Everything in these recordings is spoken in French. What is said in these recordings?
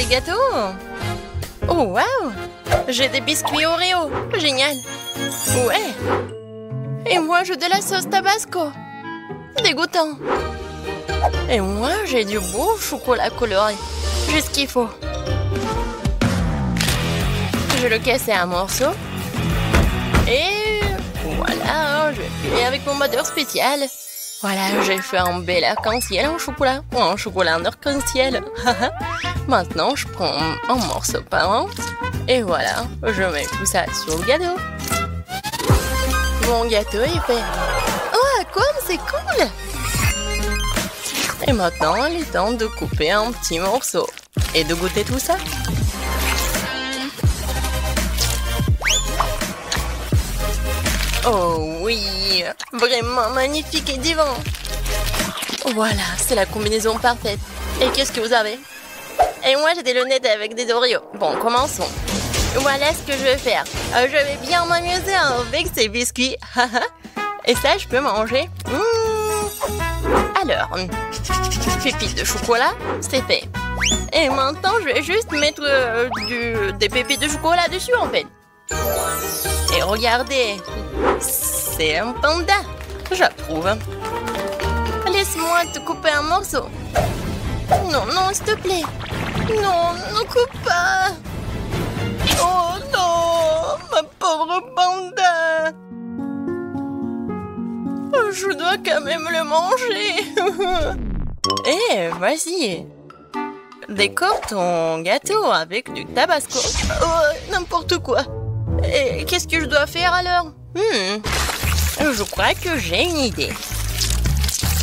des gâteaux. Oh, waouh! J'ai des biscuits Oreo. Génial. Ouais. Et moi, j'ai de la sauce Tabasco. Dégoûtant. Et moi, j'ai du beau chocolat coloré. J'ai ce qu'il faut. Je le casse en morceaux. Et voilà, je fais avec mon batteur spécial. Voilà, j'ai fait un bel arc-en-ciel en chocolat. Un chocolat en arc-en-ciel. Maintenant, je prends un morceau par un. Et voilà, je mets tout ça sur le gâteau. Mon gâteau est fait. Oh, comme c'est cool! Et maintenant, il est temps de couper un petit morceau. Et de goûter tout ça. Oh oui, vraiment magnifique et divin. Voilà, c'est la combinaison parfaite. Et qu'est-ce que vous avez? Et moi, j'ai des lunettes avec des Oreos. Bon, commençons. Voilà ce que je vais faire. Je vais bien m'amuser avec ces biscuits. Et ça, je peux manger. Alors, pépites de chocolat, c'est fait. Et maintenant, je vais juste mettre des pépites de chocolat dessus, en fait. Et regardez, c'est un panda. J'approuve. Laisse-moi te couper un morceau. Non, non, s'il te plaît. Non, ne coupe pas. Oh non, ma pauvre panda. Je dois quand même le manger. Eh, vas-y. Décore ton gâteau avec du tabasco. Oh, n'importe quoi. Et qu'est-ce que je dois faire alors? Je crois que j'ai une idée.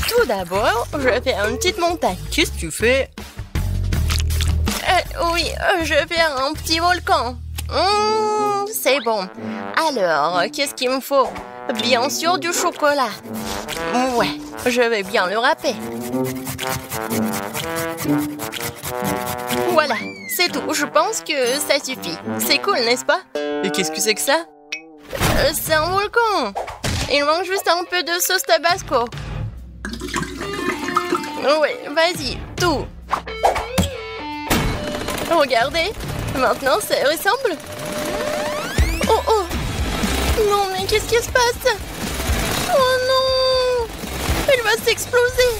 Tout d'abord, je vais faire une petite montagne. Qu'est-ce que tu fais? Oui, je vais faire un petit volcan. C'est bon. Alors, qu'est-ce qu'il me faut? Bien sûr, du chocolat. Ouais, je vais bien le râper. Voilà, c'est tout. Je pense que ça suffit. C'est cool, n'est-ce pas? Et qu'est-ce que c'est que ça? C'est un volcan. Il manque juste un peu de sauce Tabasco. Oui, vas-y, tout. Regardez, maintenant ça ressemble. Oh oh. Non, mais qu'est-ce qui se passe? Oh non. Il va s'exploser.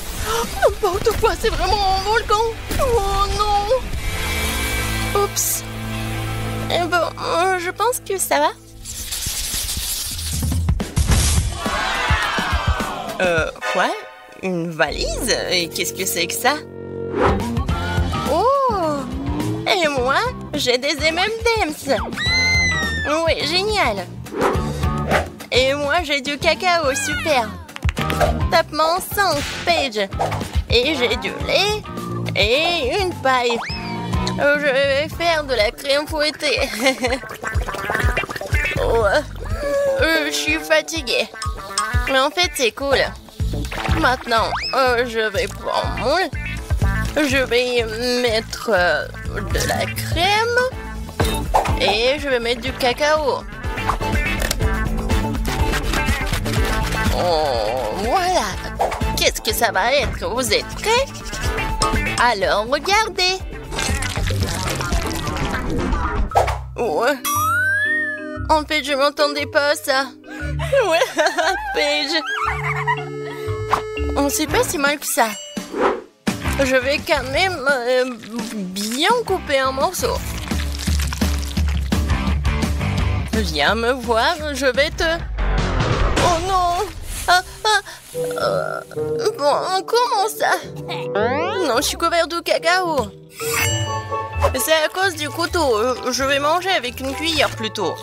N'importe quoi, c'est vraiment un volcan. Oh non. Oups. Et bon, je pense que ça va. Quoi? Une valise? Et qu'est-ce que c'est que ça? Oh! Et moi, j'ai des M&M's. Oui, génial. Et moi, j'ai du cacao, super. Tapement 5, Paige. Et j'ai du lait et une paille. Je vais faire de la crème fouettée. Oh, je suis fatiguée. Mais en fait, c'est cool. Maintenant, je vais prendre mon lait. Je vais y mettre de la crème. Et je vais mettre du cacao. Oh, voilà. Qu'est-ce que ça va être? Vous êtes prêts? Alors, regardez. Ouais. En fait, je m'entendais pas ça. Ouais, Paige. On sait pas si mal que ça. Je vais quand même bien couper un morceau. Viens me voir, je vais te... Oh non! Bon, comment ça? Non, je suis couvert de cacao. C'est à cause du couteau. Je vais manger avec une cuillère plutôt.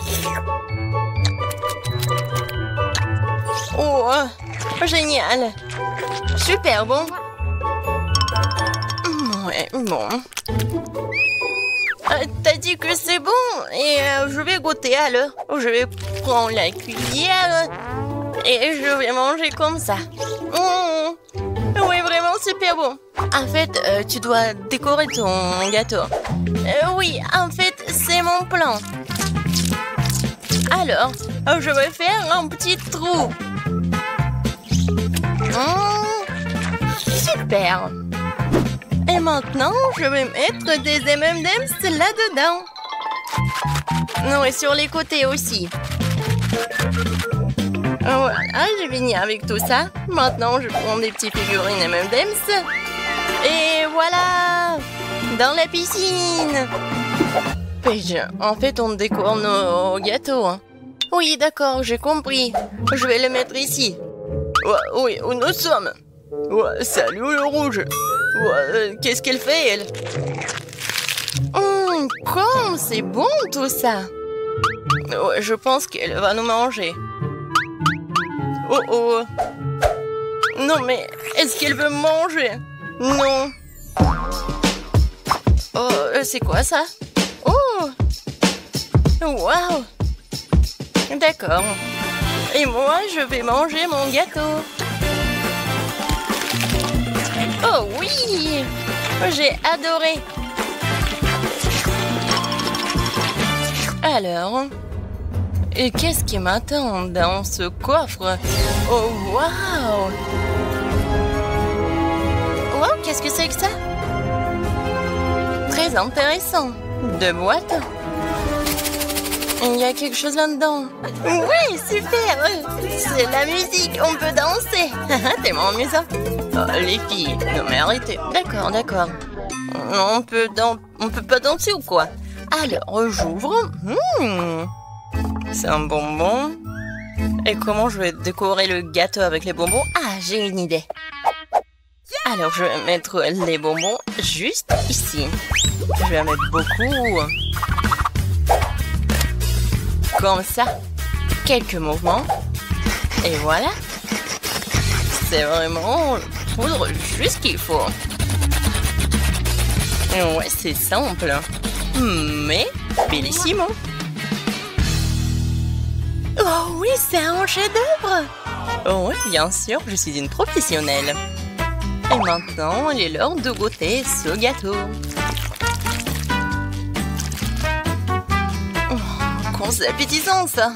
Oh, génial. Super bon. Ouais, bon. T'as dit que c'est bon et je vais goûter alors. Je vais prendre la cuillère et je vais manger comme ça. Oui, vraiment super bon. En fait, tu dois décorer ton gâteau. Oui, en fait, c'est mon plan. Alors, je vais faire un petit trou. Super. Et maintenant, je vais mettre des M&M's là-dedans. Non, et sur les côtés aussi. Voilà, j'ai fini avec tout ça. Maintenant, je prends des petites figurines M&M's. Et voilà! Dans la piscine! Paige, en fait, on décore nos gâteaux. Hein. Oui, d'accord, j'ai compris. Je vais le mettre ici. Ouais, oui, où nous sommes. Ouais, salut le rouge. Ouais, qu'est-ce qu'elle fait, elle? Comme c'est bon tout ça. Ouais, je pense qu'elle va nous manger. Oh oh. Non mais, est-ce qu'elle veut manger? Non. Oh, c'est quoi ça? Oh. Waouh. D'accord. Et moi, je vais manger mon gâteau. Oh oui. J'ai adoré. Alors, et qu'est-ce qui m'attend dans ce coffre? Oh, waouh! Wow, qu'est-ce que c'est que ça? Très intéressant. Deux boîtes. Il y a quelque chose là-dedans. Oui, super! C'est la musique, on peut danser. Tellement amusant. Oh, les filles, non mais arrêtez. D'accord, d'accord. On peut pas danser ou quoi? Alors, j'ouvre. C'est un bonbon. Et comment je vais décorer le gâteau avec les bonbons? Ah, j'ai une idée. Alors, je vais mettre les bonbons juste ici. Je vais en mettre beaucoup. Comme ça. Quelques mouvements. Et voilà. C'est vraiment poudre juste qu'il faut. Ouais, c'est simple. Mais bellissimo. Oh oui, c'est un chef-d'œuvre. Oh oui, bien sûr, je suis une professionnelle. Et maintenant, il est l'heure de goûter ce gâteau. Oh, comme c'est appétissant ça.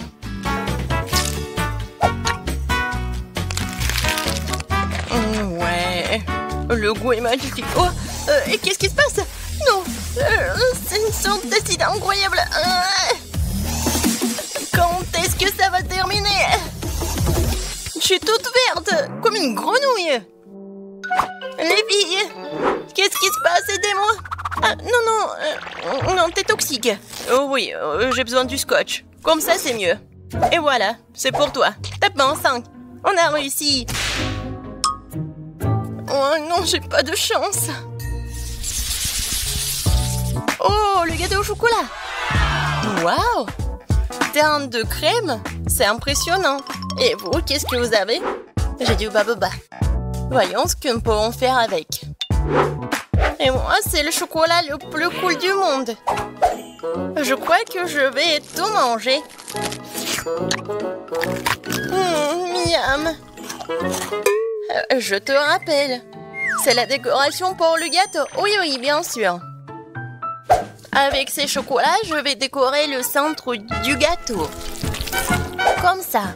Ouais, le goût est magnifique. Oh, et qu'est-ce qui se passe? Non, c'est une sorte d'acide incroyable. Quand est-ce que ça va terminer? Je suis toute verte, comme une grenouille. Les filles, qu'est-ce qui se passe? Aidez-moi. Ah, non, t'es toxique. Oh oui, j'ai besoin du scotch. Comme ça, c'est mieux. Et voilà, c'est pour toi. Tape en 5. On a réussi. Oh non, j'ai pas de chance. Oh, le gâteau au chocolat. Waouh. Teinte de crème, c'est impressionnant. Et vous, qu'est-ce que vous avez? J'ai du baboba. Voyons ce que nous pouvons faire avec. Et moi, c'est le chocolat le plus cool du monde. Je crois que je vais tout manger. Miam. Je te rappelle, c'est la décoration pour le gâteau. Oui, bien sûr. Avec ces chocolats, je vais décorer le centre du gâteau. Comme ça.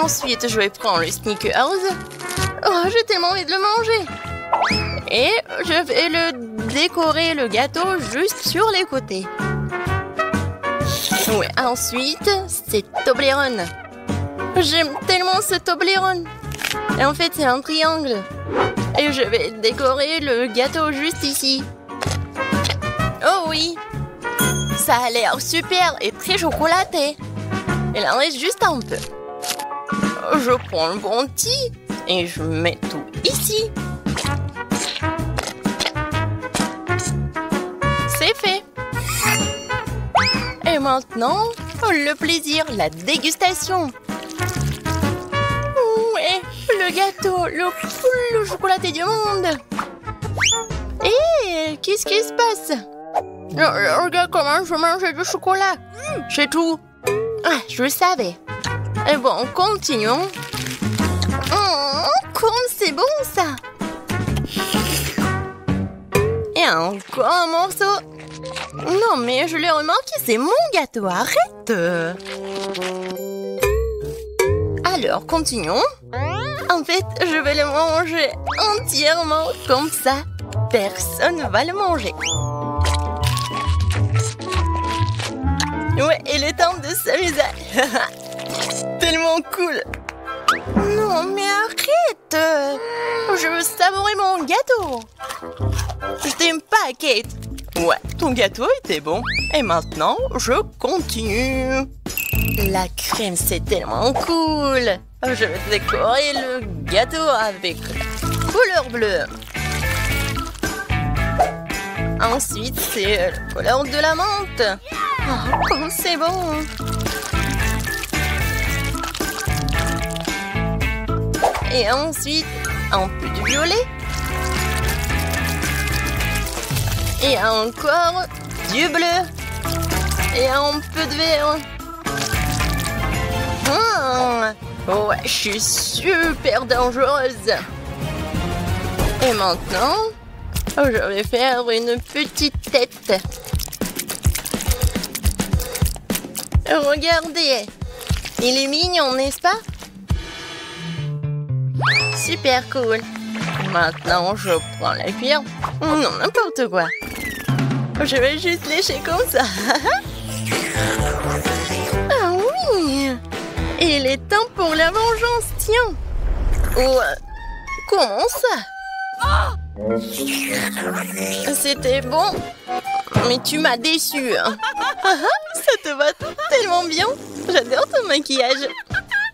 Ensuite, je vais prendre le Snickers. Oh, j'ai tellement envie de le manger. Et je vais le décorer le gâteau juste sur les côtés. Oui, ensuite, c'est Toblerone. J'aime tellement ce Toblerone. Et en fait, c'est un triangle. Et je vais décorer le gâteau juste ici. Oh oui, ça a l'air super et très chocolaté. Il en reste juste un peu. Je prends le bounty et je mets tout ici. C'est fait. Et maintenant, le plaisir, la dégustation. Ouais, le gâteau le plus chocolaté du monde. Et qu'est-ce qui se passe? Regarde comment je mange du chocolat. C'est tout. Ah, je le savais. Et bon, continuons. Comme c'est bon ça. Et encore un morceau. Non, mais je l'ai remarqué, c'est mon gâteau. Arrête. Alors, continuons. En fait, je vais le manger entièrement comme ça. personne va le manger. Ouais, il est temps de s'amuser. Tellement cool. Non, mais arrête. Je veux savourer mon gâteau. Je t'aime pas, Kate. Ouais, ton gâteau était bon. Et maintenant, je continue. La crème, c'est tellement cool. Je vais décorer le gâteau avec couleur bleue. Ensuite, c'est la couleur de la menthe. Oh, comme c'est bon. Et ensuite, un peu de violet. Et encore du bleu. Et un peu de vert. Ouais, je suis super dangereuse. Et maintenant, je vais faire une petite tête. Regardez. Il est mignon, n'est-ce pas? Super cool. Maintenant, je prends la cuillère. Non, n'importe quoi. Je vais juste lécher comme ça. Ah oui! Il est temps pour la vengeance, tiens. Comment ça? C'était bon, mais tu m'as déçu. Ça te va tellement bien. J'adore ton maquillage.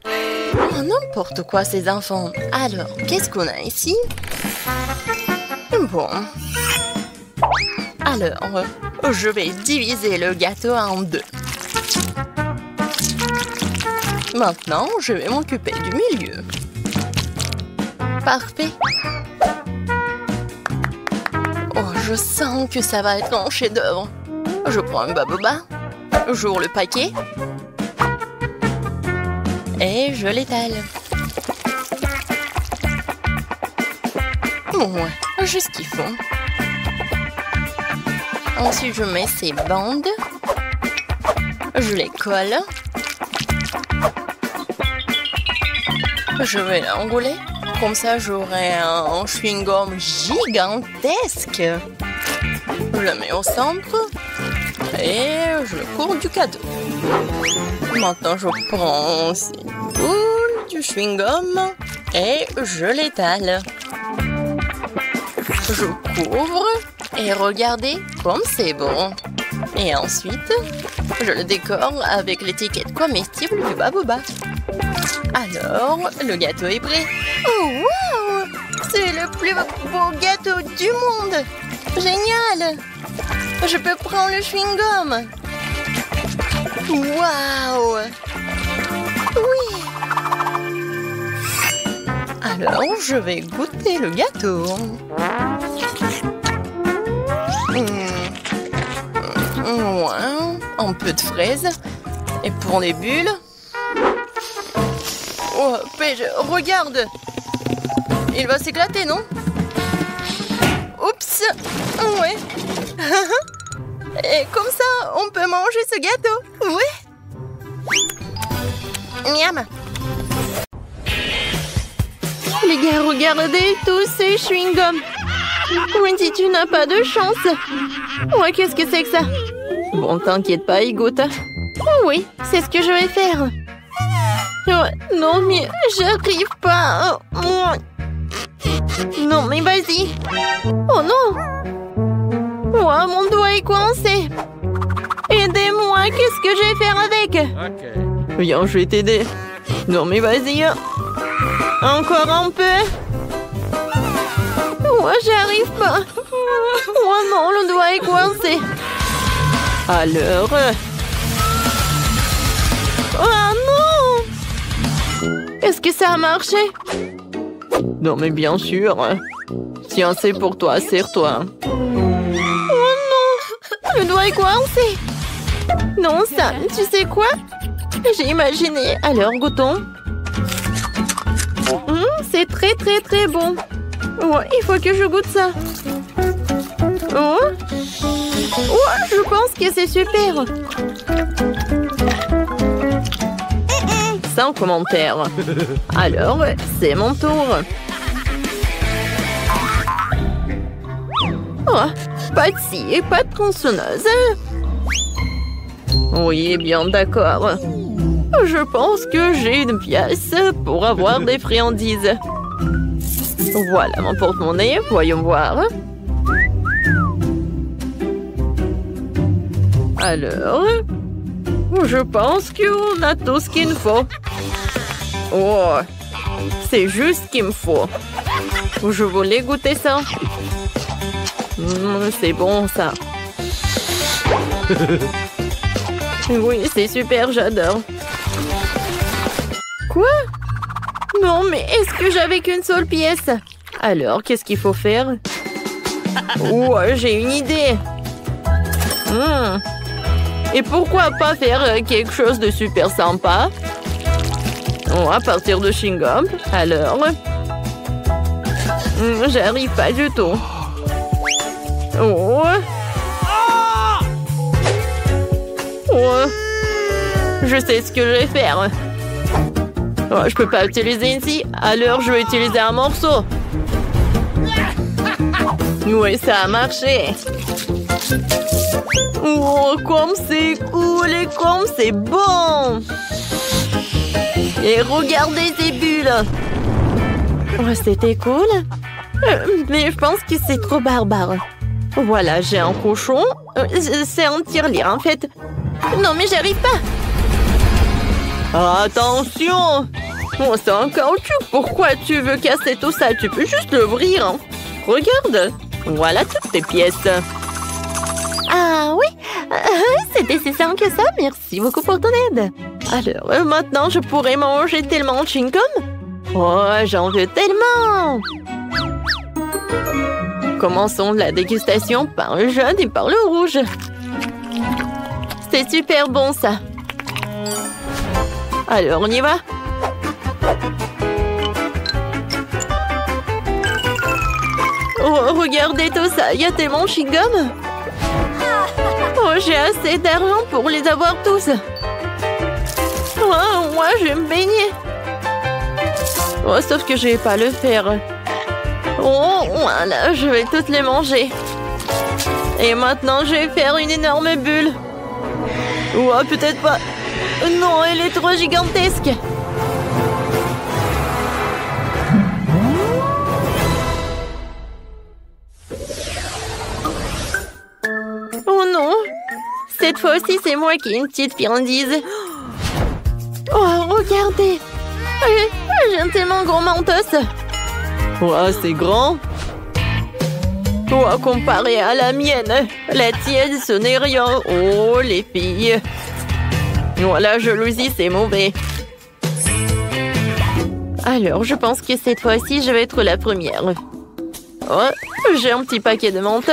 Oh, n'importe quoi, ces enfants. Alors, qu'est-ce qu'on a ici? Bon. Alors, je vais diviser le gâteau en deux. Maintenant, je vais m'occuper du milieu. Parfait. Oh, je sens que ça va être un chef-d'œuvre. Je prends un baboba, j'ouvre le paquet et je l'étale. Ouais, juste ce qu'il faut. Ensuite, je mets ces bandes. Je les colle. Je vais l'enrouler. Comme ça, j'aurai un chewing-gum gigantesque. Je le mets au centre. Et je le cours du cadeau. Maintenant, je prends ces boules du chewing-gum. Et je l'étale. Je couvre. Et regardez comme c'est bon. Et ensuite, je le décore avec l'étiquette comestible du baboba. Alors, le gâteau est prêt. Oh, wow! C'est le plus beau gâteau du monde! Génial! Je peux prendre le chewing-gum. Waouh! Oui! Alors, je vais goûter le gâteau. Ouais, un peu de fraises. Et pour les bulles... Oh, Paige, regarde! Il va s'éclater, non? Oups! Ouais! Et comme ça, on peut manger ce gâteau! Ouais! Miam! Les gars, regardez tous ces chewing-gums! Wendy, tu n'as pas de chance! Ouais, qu'est-ce que c'est que ça? Bon, t'inquiète pas, Igote. Oh oui, c'est ce que je vais faire. Oh, non, mais j'arrive pas. Non, mais vas-y. Oh non. Oh, mon doigt est coincé. Aidez-moi, qu'est-ce que je vais faire avec? Viens, je vais t'aider. Non, mais vas-y. Encore un peu. Oh, j'arrive pas. Oh non, le doigt est coincé. Alors... Oh non! Est-ce que ça a marché? Non, mais bien sûr. Tiens, c'est pour toi, serre-toi. Oh non! Le doigt est coincé. Non, Sam, tu sais quoi? J'ai imaginé. Alors, goûtons. C'est très, très, très bon. Oh, il faut que je goûte ça. Oh, je pense que c'est super. Sans commentaire. Alors, c'est mon tour. Oh, pâte scie et pâte tronçonneuse. Oui, bien d'accord. Je pense que j'ai une pièce pour avoir des friandises. Voilà mon porte-monnaie, voyons voir. Alors, je pense qu'on a tout ce qu'il nous faut. Oh, c'est juste ce qu'il me faut. Je voulais goûter ça. C'est bon ça. Oui, c'est super, j'adore. Quoi? Non, mais est-ce que j'avais qu'une seule pièce? Alors, qu'est-ce qu'il faut faire? Oh, j'ai une idée. Et pourquoi pas faire quelque chose de super sympa? Oh, à partir de chewing-gum. Alors, j'arrive pas du tout. Oh. Oh. Je sais ce que je vais faire. Oh, je peux pas utiliser ici, alors je vais utiliser un morceau. Oui, ça a marché. Oh, comme c'est cool et comme c'est bon. Et regardez ces bulles. Oh, c'était cool. Mais je pense que c'est trop barbare. Voilà, j'ai un cochon. C'est un tirelire, en fait. Non, mais j'arrive pas. Attention! Oh, c'est un caoutchouc. Pourquoi tu veux casser tout ça? Tu peux juste l'ouvrir. Hein. Regarde. Voilà toutes tes pièces. Ah oui, c'était si simple que ça. Merci beaucoup pour ton aide. Alors, maintenant, je pourrais manger tellement de chewing-gum. Oh, j'en veux tellement. Commençons la dégustation par le jaune et par le rouge. C'est super bon, ça. Alors, on y va? Oh, regardez tout ça, il y a tellement de chewing-gum. Oh, j'ai assez d'argent pour les avoir tous. Oh, moi, je vais me baigner. Oh, sauf que je vais pas le faire. Oh, voilà, je vais toutes les manger. Et maintenant, je vais faire une énorme bulle. Oh, peut-être pas. Non, elle est trop gigantesque. Oh non. Cette fois-ci, c'est moi qui ai une petite friandise. Oh, regardez. J'ai un tellement gros mentos. Oh, c'est grand. Oh, comparé à la mienne, la tienne, ce n'est rien. Oh, les filles. Voilà, jalousie, c'est mauvais. Alors, je pense que cette fois-ci, je vais être la première. Oh, j'ai un petit paquet de mentos.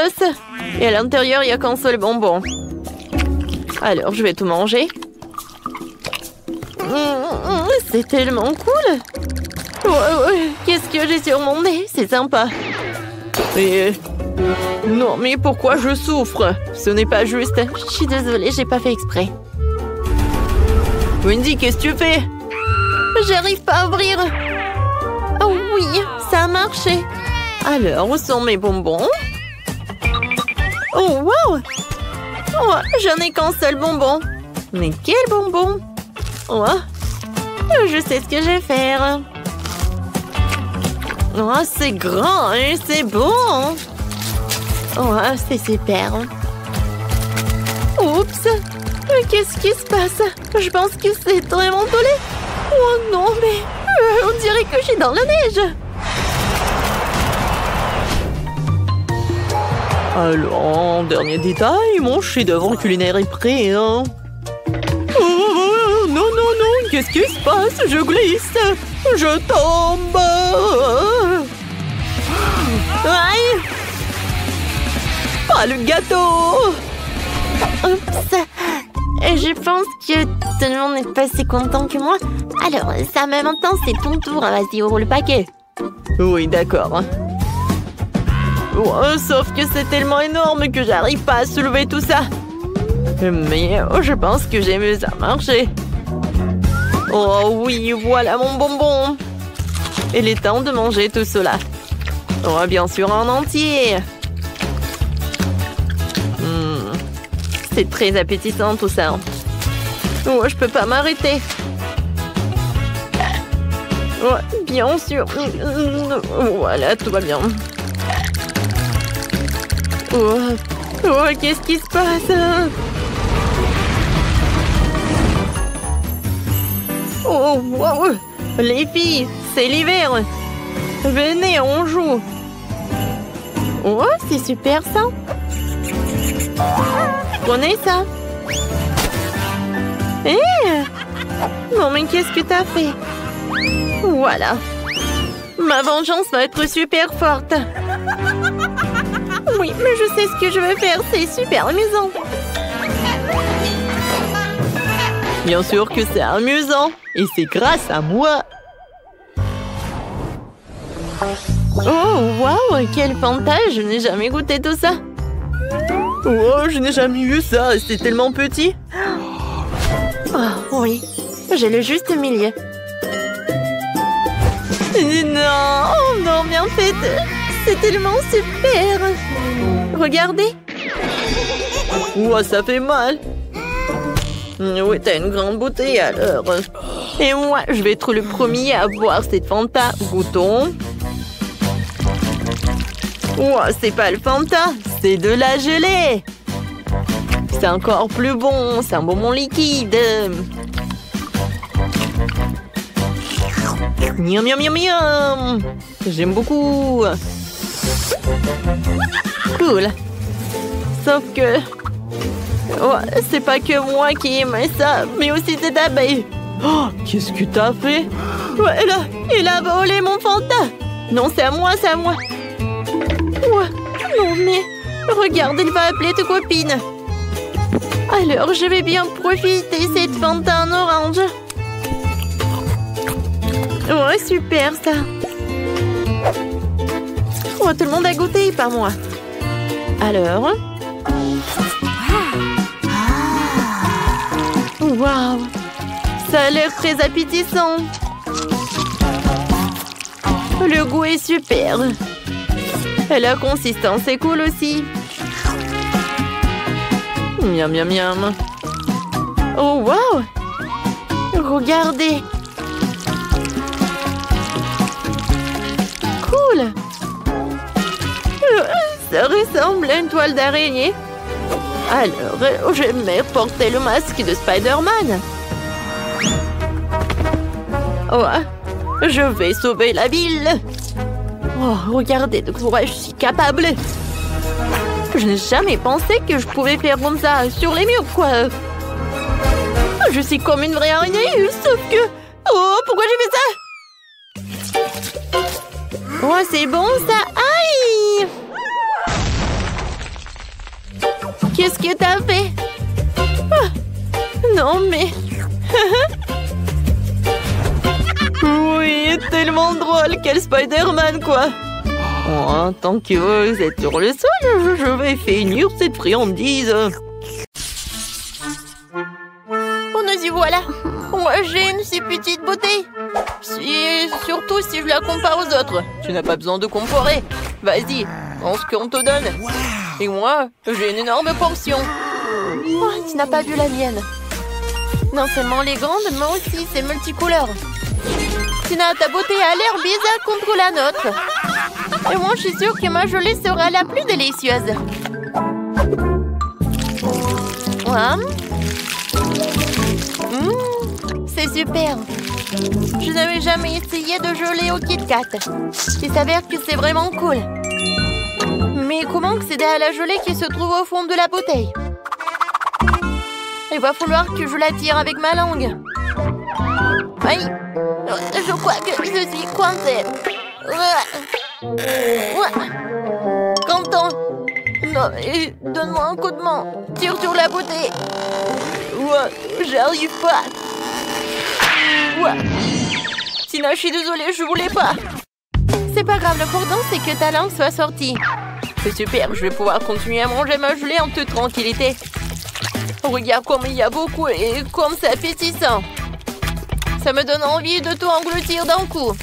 Et à l'intérieur, il n'y a qu'un seul bonbon. Alors, je vais tout manger. C'est tellement cool. Qu'est-ce que j'ai sur mon nez? C'est sympa. Et... Non, mais pourquoi je souffre? Ce n'est pas juste. Je suis désolée, j'ai pas fait exprès. Wendy, qu'est-ce que tu fais? J'arrive pas à ouvrir. Oh oui, ça a marché. Alors, où sont mes bonbons? Oh, wow! Oh, j'en ai qu'un seul bonbon. Mais quel bonbon? Oh, je sais ce que je vais faire. Oh, c'est grand et c'est bon. Oh, c'est super. Oups! Qu'est-ce qui se passe? Je pense que c'est vraiment collé. Oh non, mais on dirait que je suis dans la neige. Alors, dernier détail, mon chef-d'œuvre culinaire est prêt. Hein? Oh, non, non, non, qu'est-ce qui se passe? Je glisse. Je tombe. Aïe! Pas le gâteau! Oups! Je pense que tout le monde n'est pas si content que moi. Alors, ça, en même temps, c'est ton tour. Vas-y, ouvre le paquet. Oui, d'accord. Oh, sauf que c'est tellement énorme que j'arrive pas à soulever tout ça. Mais je pense que j'ai vu ça marcher. Oh oui, voilà mon bonbon. Il est temps de manger tout cela. Oh, bien sûr, en entier. C'est très appétissant tout ça. Oh, je peux pas m'arrêter. Oh, bien sûr. Voilà, tout va bien. Oh, oh, qu'est-ce qui se passe? Oh, wow. Les filles, c'est l'hiver. Venez, on joue. Oh, c'est super ça. Prenez ça. Eh! Non, mais qu'est-ce que t'as fait? Voilà. Ma vengeance va être super forte. Oui, mais je sais ce que je veux faire. C'est super amusant. Bien sûr que c'est amusant. Et c'est grâce à moi. Oh, waouh, quel Fanta. Je n'ai jamais goûté tout ça. Oh, je n'ai jamais vu ça. C'est tellement petit. Oh, oui. J'ai le juste milieu. Non, oh non, mais en fait, c'est tellement super. Regardez. Ouah, ça fait mal. Oui, t'as une grande bouteille alors. Et moi, je vais être le premier à boire cette Fanta. Goûtons. Ouah, c'est pas le Fanta, c'est de la gelée. C'est encore plus bon, c'est un bonbon liquide. Miam, miam, miam, miam. J'aime beaucoup. Cool. Sauf que... Oh, c'est pas que moi qui aime ça, mais aussi cette abeille. Oh, qu'est-ce que t'as fait? Ouais, il a volé mon Fanta. Non, c'est à moi, c'est à moi. Ouais. Non, mais... Regarde, il va appeler tes copines. Alors, je vais bien profiter cette Fanta en orange. Ouais, super ça. Oh, tout le monde a goûté, pas moi. Alors... Waouh! Ça a l'air très appétissant. Le goût est super. Et la consistance est cool aussi. Miam, miam, miam. Oh, waouh! Regardez. Cool. Ça ressemble à une toile d'araignée. Alors, j'aimerais porter le masque de Spider-Man. Oh, je vais sauver la ville. Oh, regardez de quoi je suis capable. Je n'ai jamais pensé que je pouvais faire comme ça sur les murs, quoi. Je suis comme une vraie araignée, sauf que... Oh, pourquoi j'ai fait ça? Oh, c'est bon, ça. Aïe! Qu'est-ce que t'as fait? Oh, non, mais... Oui, tellement drôle. Quel Spider-Man, quoi. Oh, tant que vous êtes sur le sol, je vais finir cette friandise. Oh, nous y voilà. Moi, j'ai une si petite bouteille. Surtout si je la compare aux autres. Tu n'as pas besoin de comparer. Vas-y, prends ce qu'on te donne. Et moi, j'ai une énorme portion. Oh, tu n'as pas vu la mienne. Non seulement les grandes, mais aussi c'est multicouleurs. Tina, ta beauté a l'air bizarre contre la nôtre. Et moi, je suis sûre que ma gelée sera la plus délicieuse. C'est super. Je n'avais jamais essayé de gelée au Kit Kat. Il s'avère que c'est vraiment cool. Mais comment accéder à la gelée qui se trouve au fond de la bouteille? Il va falloir que je la tire avec ma langue. Aïe! Je crois que je suis coincée. Quentin! Non, donne-moi un coup de main. Tire sur la bouteille. J'arrive pas. Tina, je suis désolée, je voulais pas. C'est pas grave, l'important c'est que ta langue soit sortie. C'est super, je vais pouvoir continuer à manger ma gelée en toute tranquillité. Regarde comme il y a beaucoup et comme c'est appétissant. Ça me donne envie de tout engloutir d'un coup.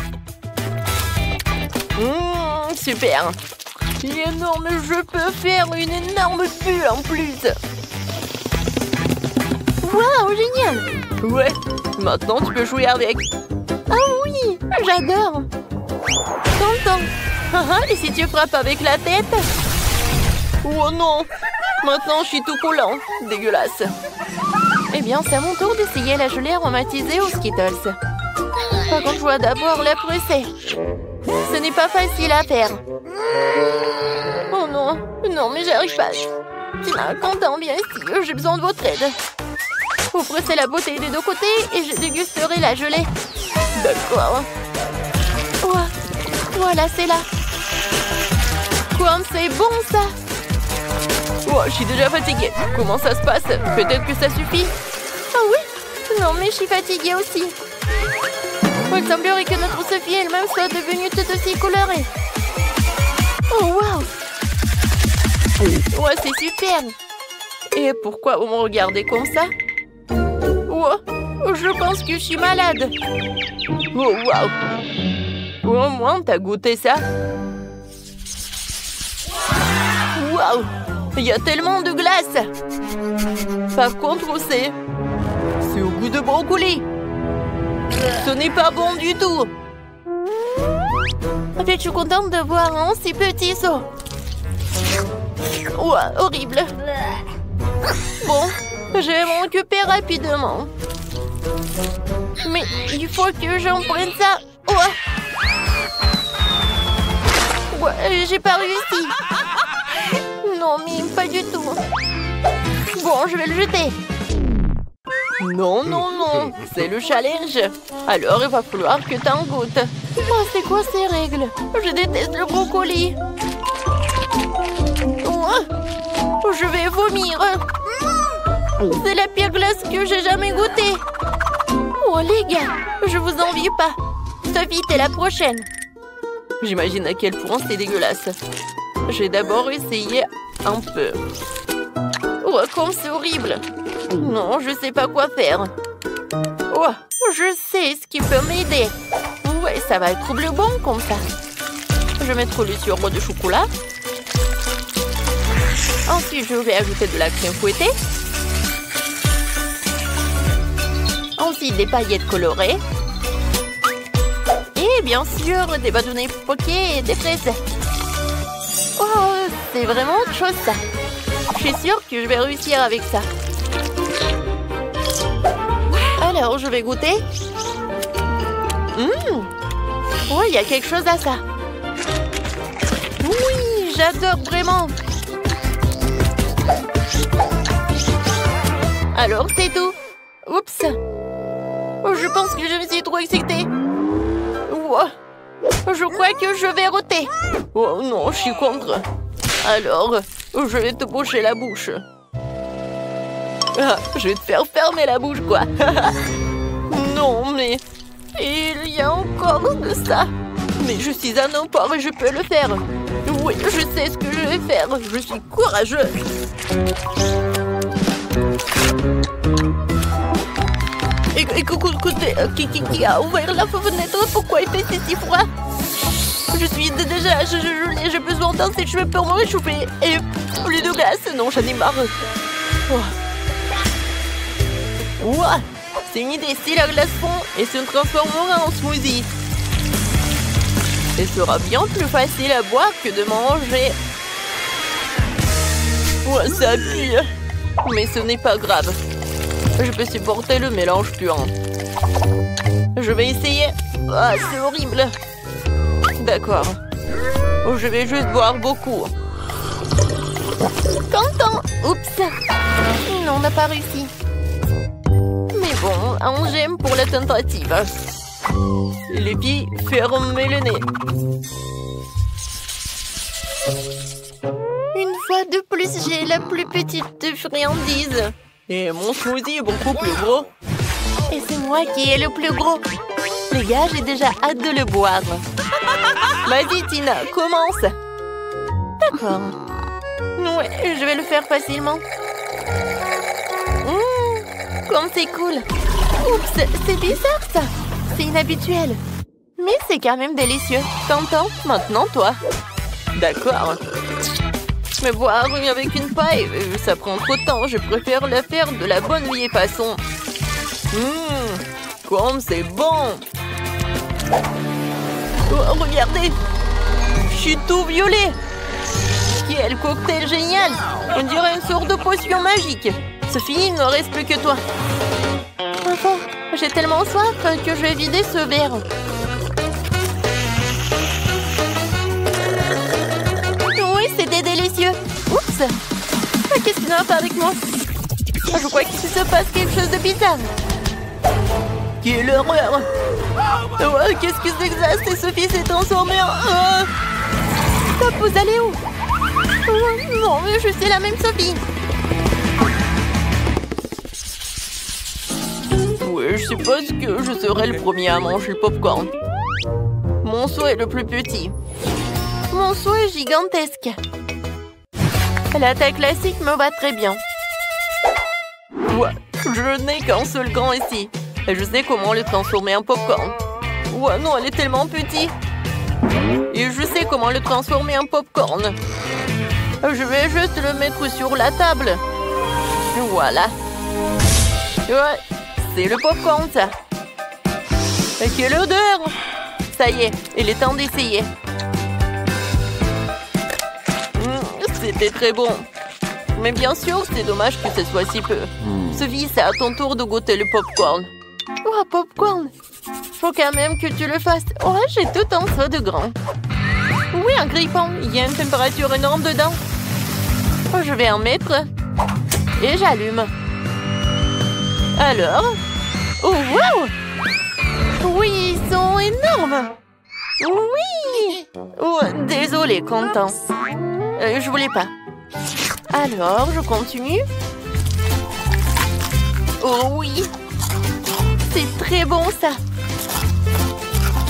Super. Il est énorme, je peux faire une énorme bulle en plus. Waouh, génial! Ouais, maintenant tu peux jouer avec. Ah oui, j'adore! Tonton! Et si tu frappes avec la tête? Oh non! Maintenant je suis tout collant. Dégueulasse. Eh bien, c'est à mon tour d'essayer la gelée aromatisée aux Skittles. Par contre, je dois d'abord la presser. Ce n'est pas facile à faire. Oh non, non, mais j'arrive pas. Tina, Quentin, viens ici, j'ai besoin de votre aide. Vous pressez la bouteille des deux côtés et je dégusterai la gelée. D'accord. Oh, voilà, c'est là. Comme c'est bon, ça! Oh, je suis déjà fatiguée. Comment ça se passe? Peut-être que ça suffit? Ah oui? Non, mais je suis fatiguée aussi. Il semblerait que notre Sophie elle-même soit devenue toute aussi colorée. Oh, waouh! Ouais, c'est super! Et pourquoi vous me regardez comme ça? Oh, je pense que je suis malade. Oh, waouh! Au moins, t'as goûté ça? Waouh! Il y a tellement de glace! Par contre, c'est au goût de brocoli. Ce n'est pas bon du tout. En fait, je suis contente de voir un si petit saut. Ouah, horrible. Bon, je vais m'en occuper rapidement. Mais il faut que j'en prenne ça. Ouah. Ouais, j'ai pas réussi. Non, mais pas du tout. Bon, je vais le jeter. Non, non, non. C'est le challenge. Alors, il va falloir que t'en goûtes. Oh, c'est quoi ces règles? Je déteste le brocoli. Oh, je vais vomir. C'est la pire glace que j'ai jamais goûtée. Oh, les gars, je vous envie pas. Sophie, t'es la prochaine. J'imagine à quel point c'est dégueulasse. J'ai d'abord essayé un peu. Oh, comme c'est horrible. Non, je sais pas quoi faire. Oh, je sais ce qui peut m'aider. Ouais, ça va être bleu bon comme ça. Je vais mettre le sirop de chocolat. Ensuite, je vais ajouter de la crème fouettée. Ensuite, des paillettes colorées. Et bien sûr, des bâtonnets poqués et des fraises. Oh, c'est vraiment autre chose ça. Je suis sûre que je vais réussir avec ça. Alors, je vais goûter. Oui, il y a quelque chose à ça. Oui, j'adore vraiment. Alors, c'est tout. Oups. Oh, je pense que je me suis trop excitée. Wow. Je crois que je vais roter. Oh non, je suis contre. Alors, je vais te boucher la bouche. Ah, je vais te faire fermer la bouche, quoi. Non, mais il y a encore de ça. Mais je suis un emport et je peux le faire. Oui, je sais ce que je vais faire. Je suis courageux. Écoutez, qui a ouvert la fenêtre? Pourquoi il fait si froid? Je suis déjà j'ai besoin d'un sèche-cheveux pour me réchauffer. Et plus de glace. Non, j'en ai marre. Ouah, c'est une idée. Si la glace fond et se transformera en smoothie. Ce sera bien plus facile à boire que de manger. Ouais, ça pue. Mais ce n'est pas grave. Je peux supporter le mélange puant. Je vais essayer. Ah, c'est horrible. D'accord. Je vais juste boire beaucoup. Content. Oups. Non, on n'a pas réussi. Mais bon, un j'aime pour la tentative. Les filles, fermez le nez. Une fois de plus, j'ai la plus petite friandise. Et mon smoothie est beaucoup plus gros. Et c'est moi qui ai le plus gros. Les gars, j'ai déjà hâte de le boire. Vas-y, Tina, commence. D'accord. Ouais, je vais le faire facilement. Comme c'est cool. Oups, c'est bizarre ça. C'est inhabituel. Mais c'est quand même délicieux. T'entends? Maintenant, toi. D'accord. Mais boire avec une paille, ça prend trop de temps. Je préfère la faire de la bonne vieille façon. Comme c'est bon! Oh, regardez! Je suis tout violet! Quel cocktail génial! On dirait une sorte de potion magique. Sophie, il ne reste plus que toi. Enfin, j'ai tellement soif que je vais vider ce verre. Oui, c'était délicieux. Oups! Qu'est-ce qui ne va pas avec moi? Je crois qu'il se passe quelque chose de bizarre. Quelle horreur! Oh, qu'est-ce que c'est que ça? C'est Sophie s'est transformée en... Stop, vous allez où? Non, mais je suis la même Sophie. Oui, je suppose que je serai le premier à manger le popcorn. Mon seau est le plus petit. Mon seau est gigantesque. La taille classique me va très bien. Ouais, je n'ai qu'un seul grand ici. Et je sais comment le transformer en popcorn. Ouais, non, elle est tellement petite. Et je sais comment le transformer en popcorn. Je vais juste le mettre sur la table. Voilà. Ouais, c'est le popcorn, ça. Et quelle odeur! Ça y est, il est temps d'essayer. C'était très bon. Mais bien sûr, c'est dommage que ce soit si peu. Sophie, c'est à ton tour de goûter le popcorn. Oh, popcorn! Faut quand même que tu le fasses. Oh, j'ai tout un seau de grand. Oui, un grille-pain. Il y a une température énorme dedans. Oh, je vais en mettre. Et j'allume. Alors? Oh, wow! Oui, ils sont énormes. Oui! Oh, désolé, Quentin. Je voulais pas. Alors, je continue. Oh oui! C'est très bon, ça.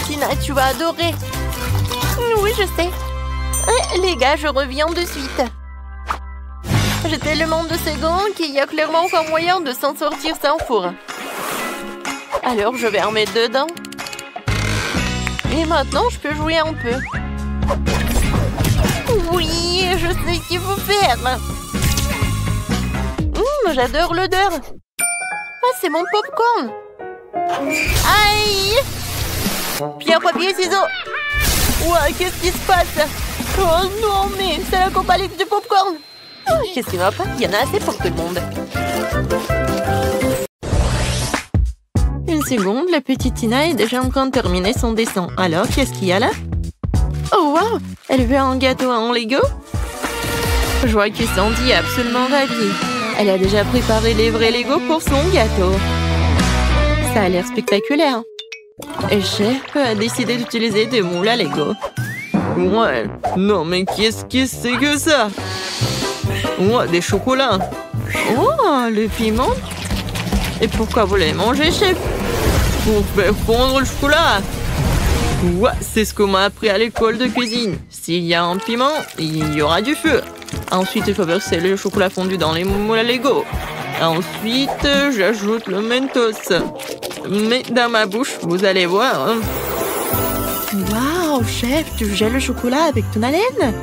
Tina, tu vas adorer. Oui, je sais. Les gars, je reviens de suite. J'ai tellement de secondes qu'il y a clairement aucun moyen de s'en sortir sans four. Alors, je vais en mettre dedans. Et maintenant, je peux jouer un peu. Oui, je sais ce qu'il faut faire. J'adore l'odeur. Ah, c'est mon popcorn. Aïe! Pierre, papier, ciseaux. Ouah, qu'est-ce qui se passe? Oh non, mais c'est la compagnie du popcorn. Oh, qu'est-ce qui va pas? Il y en a assez pour tout le monde. Une seconde, la petite Tina est déjà en train de terminer son dessin. Alors, qu'est-ce qu'il y a là? Oh, wow! Elle veut un gâteau en Lego? Je vois que Sandy est absolument ravie. Elle a déjà préparé les vrais Lego pour son gâteau. Ça a l'air spectaculaire. Et Chef a décidé d'utiliser des moules à Lego. Ouais, non mais qu'est-ce que c'est que ça? Ouais, des chocolats. Oh, le piment. Et pourquoi vous l'avez mangé, Chef? Pour faire fondre le chocolat. Ouais, c'est ce qu'on m'a appris à l'école de cuisine. S'il y a un piment, il y aura du feu. Ensuite, il faut verser le chocolat fondu dans les moules à Lego. Ensuite, j'ajoute le Mentos. Mais dans ma bouche, vous allez voir. Waouh, Chef, tu gèles le chocolat avec ton haleine?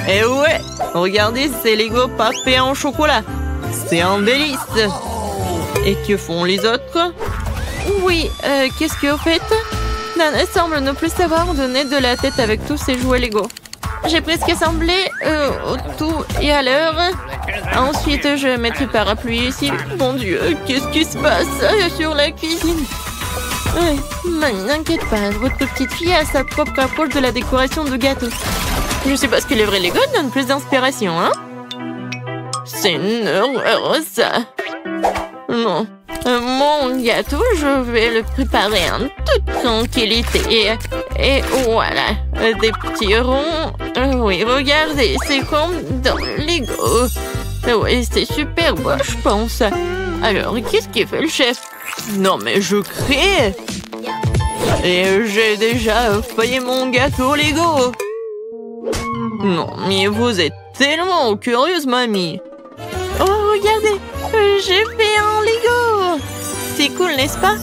Eh ouais, regardez ces Lego parfaits en chocolat. C'est un délice. Et que font les autres? Oui, qu'est-ce que vous faites? Nana semble ne plus savoir où donner de la tête avec tous ces jouets Lego. J'ai presque assemblé tout et à l'heure. Ensuite, je vais mettre le parapluie ici. Mon Dieu, qu'est-ce qui se passe sur la cuisine? Mamie, n'inquiète pas, votre petite fille a sa propre approche de la décoration de gâteau. Je sais pas ce que les vrais Lego donnent plus d'inspiration, hein? C'est une horreur, ça. Non. Mon gâteau, je vais le préparer en toute tranquillité. Et voilà, des petits ronds. Oui, regardez, c'est comme dans Lego. Oui, c'est super beau, je pense. Alors, qu'est-ce qu'il fait le chef? Non, mais je crée. Et j'ai déjà fait mon gâteau Lego. Non, mais vous êtes tellement curieuse, mamie. Oh, regardez, j'ai fait un Lego. C'est cool, n'est-ce pas?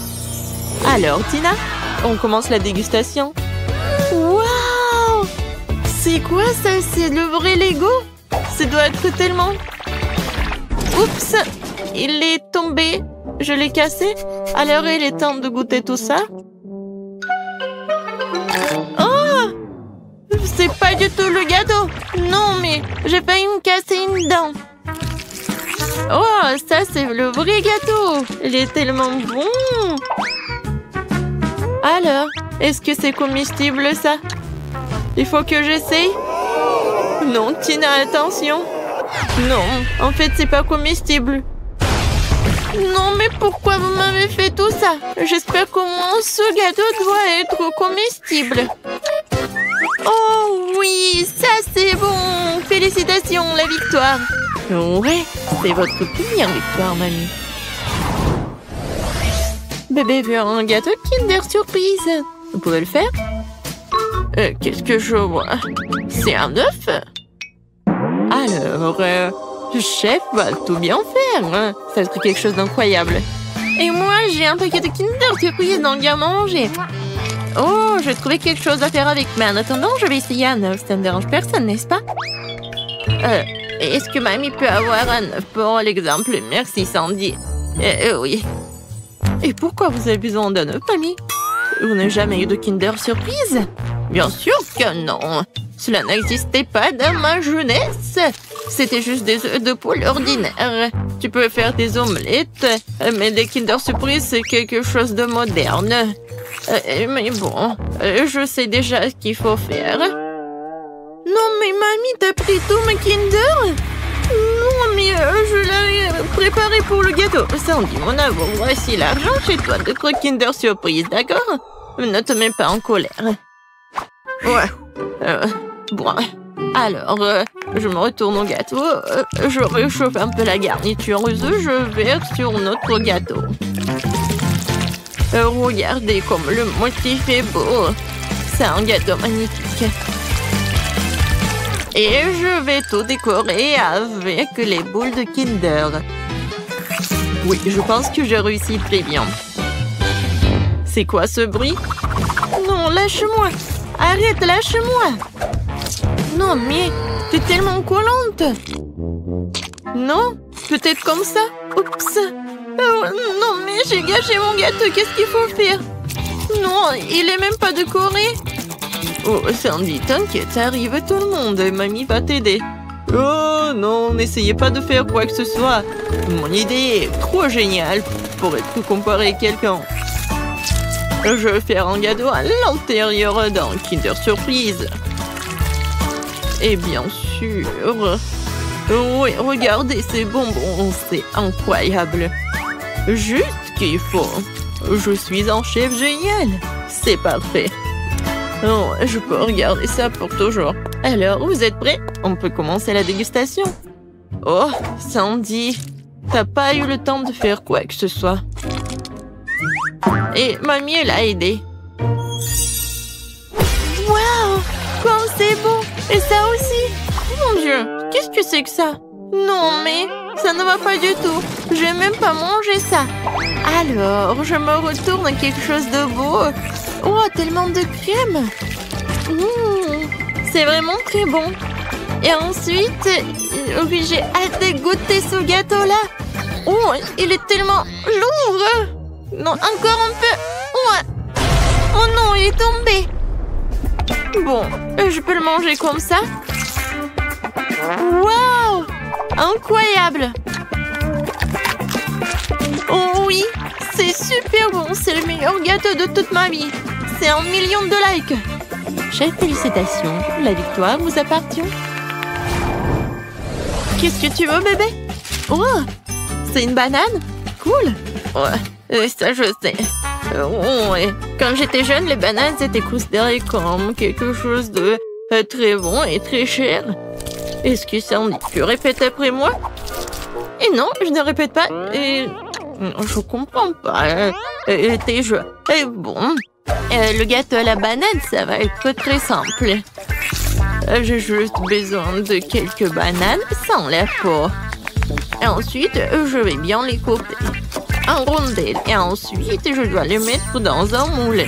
Alors, Tina, on commence la dégustation. Waouh! C'est quoi ça? C'est le vrai Lego? ça doit être tellement... Oups, il est tombé. Je l'ai cassé. Alors, il est temps de goûter tout ça. Oh! C'est pas du tout le gâteau. Non, mais j'ai failli me casser une dent. Oh, ça, c'est le vrai gâteau. Il est tellement bon. Alors, est-ce que c'est comestible, ça? Il faut que j'essaye. Non, Tina, attention. Non, en fait, c'est pas comestible. Non, mais pourquoi vous m'avez fait tout ça? J'espère qu'au moins ce gâteau doit être comestible. Oh oui, ça c'est bon. Félicitations, la victoire. Ouais, c'est votre première victoire, mamie. Bébé veut un gâteau Kinder Surprise. Vous pouvez le faire? Qu'est-ce que je vois? C'est un œuf? Alors, le chef va tout bien faire. Hein? Ça va être quelque chose d'incroyable. Et moi, j'ai un paquet de Kinder Surprise dans le garde-manger. Oh, je vais trouver quelque chose à faire avec. Mais en attendant, je vais essayer un œuf. Ça ne dérange personne, n'est-ce pas? Est-ce que mamie peut avoir un œuf pour l'exemple? Merci, Sandy. Oui. Et pourquoi vous avez besoin d'un œuf, mamie? Vous n'avez jamais eu de Kinder Surprise? Bien sûr que non. Cela n'existait pas dans ma jeunesse. C'était juste des œufs de poule ordinaires. Tu peux faire des omelettes, mais des Kinder Surprise, c'est quelque chose de moderne. Mais bon, je sais déjà ce qu'il faut faire. Non, mais mamie, t'as pris tout mes Kinder? Non, mais je l'avais préparé pour le gâteau. Sandy, mon amour, voici l'argent chez toi de Kinder Surprise, d'accord? Ne te mets pas en colère. Ouais. Bon. Alors, je me retourne au gâteau. Je réchauffe un peu la garniture. Je verse sur notre gâteau. Regardez comme le motif est beau. C'est un gâteau magnifique. Et je vais tout décorer avec les boules de Kinder. Oui, je pense que j'ai réussi très bien. C'est quoi ce bruit? Non, lâche-moi. Arrête, lâche-moi. Non, mais t'es tellement collante. Non? Peut-être comme ça? Oups. Oh, non, mais j'ai gâché mon gâteau. Qu'est-ce qu'il faut faire? Non, il est même pas décoré. Oh, Sandy, t'inquiète, ça arrive à tout le monde. Mamie va t'aider. Oh non, n'essayez pas de faire quoi que ce soit. Mon idée est trop géniale pour être comparée à quelqu'un. Je vais faire un gâteau à l'intérieur d'un Kinder Surprise. Et bien sûr... Oui, regardez ces bonbons, c'est incroyable. Juste ce qu'il faut. Je suis un chef génial. C'est parfait. Oh, je peux regarder ça pour toujours. Alors, vous êtes prêts? On peut commencer la dégustation. Oh, Sandy, t'as pas eu le temps de faire quoi que ce soit. Et mamie, elle a aidé. Waouh, comme c'est beau. Et ça aussi. Mon Dieu, qu'est-ce que c'est que ça? Non, mais ça ne va pas du tout. Je vais même pas manger ça. Alors, je me retourne à quelque chose de beau. Oh, tellement de crème. C'est vraiment très bon. Et ensuite, oui, j'ai hâte de goûter ce gâteau-là. Oh, il est tellement lourd. Non, encore un peu. Ouais. Oh non, il est tombé. Bon, je peux le manger comme ça. Waouh! Incroyable! Oh oui, c'est super bon. C'est le meilleur gâteau de toute ma vie. C'est 1 million de likes. Chef, félicitations. La victoire vous appartient. Qu'est-ce que tu veux, bébé? Oh! C'est une banane? Cool! Ouais, ça je sais. Ouais. Quand j'étais jeune, les bananes étaient considérées comme quelque chose de très bon et très cher. Est-ce que Sandy, tu répètes après moi? Et non, je ne répète pas. Et... je comprends pas. Tes jeux. Et bon, le gâteau à la banane, ça va être très simple. J'ai juste besoin de quelques bananes sans la peau. Et ensuite, je vais bien les couper en rondelles. Et ensuite, je dois les mettre dans un moule.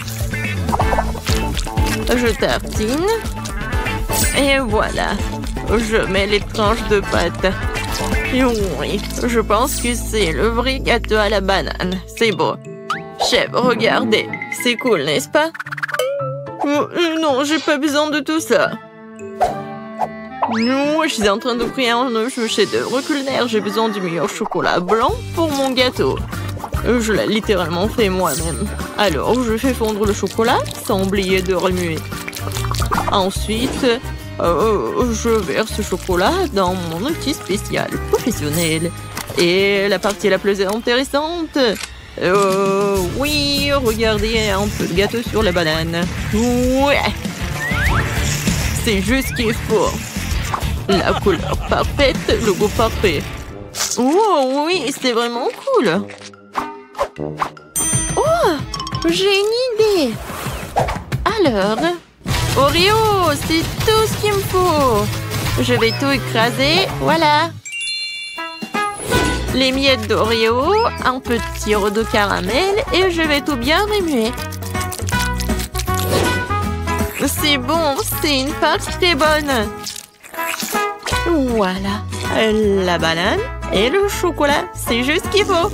Je tartine. Et voilà. Je mets les tranches de pâte. Et oui, je pense que c'est le vrai gâteau à la banane. C'est beau. Chef, regardez. C'est cool, n'est-ce pas? Non, j'ai pas besoin de tout ça. Non, je suis en train de créer un chef-d'œuvre culinaire. J'ai besoin du meilleur chocolat blanc pour mon gâteau. Je l'ai littéralement fait moi-même. Alors, je fais fondre le chocolat sans oublier de remuer. Ensuite, je verse ce chocolat dans mon outil spécial professionnel. Et la partie la plus intéressante, oui, regardez un peu de gâteau sur la banane. Ouais, c'est juste ce qu'il faut. La couleur parfaite, le goût parfait. Oh oui, c'est vraiment cool. Oh, j'ai une idée. Alors, Oreo, c'est tout ce qu'il me faut. Je vais tout écraser, voilà. Les miettes d'Oreo, un peu de sirop de caramel et je vais tout bien remuer. C'est bon, c'est une pâte très bonne. Voilà, la banane et le chocolat, c'est juste ce qu'il faut.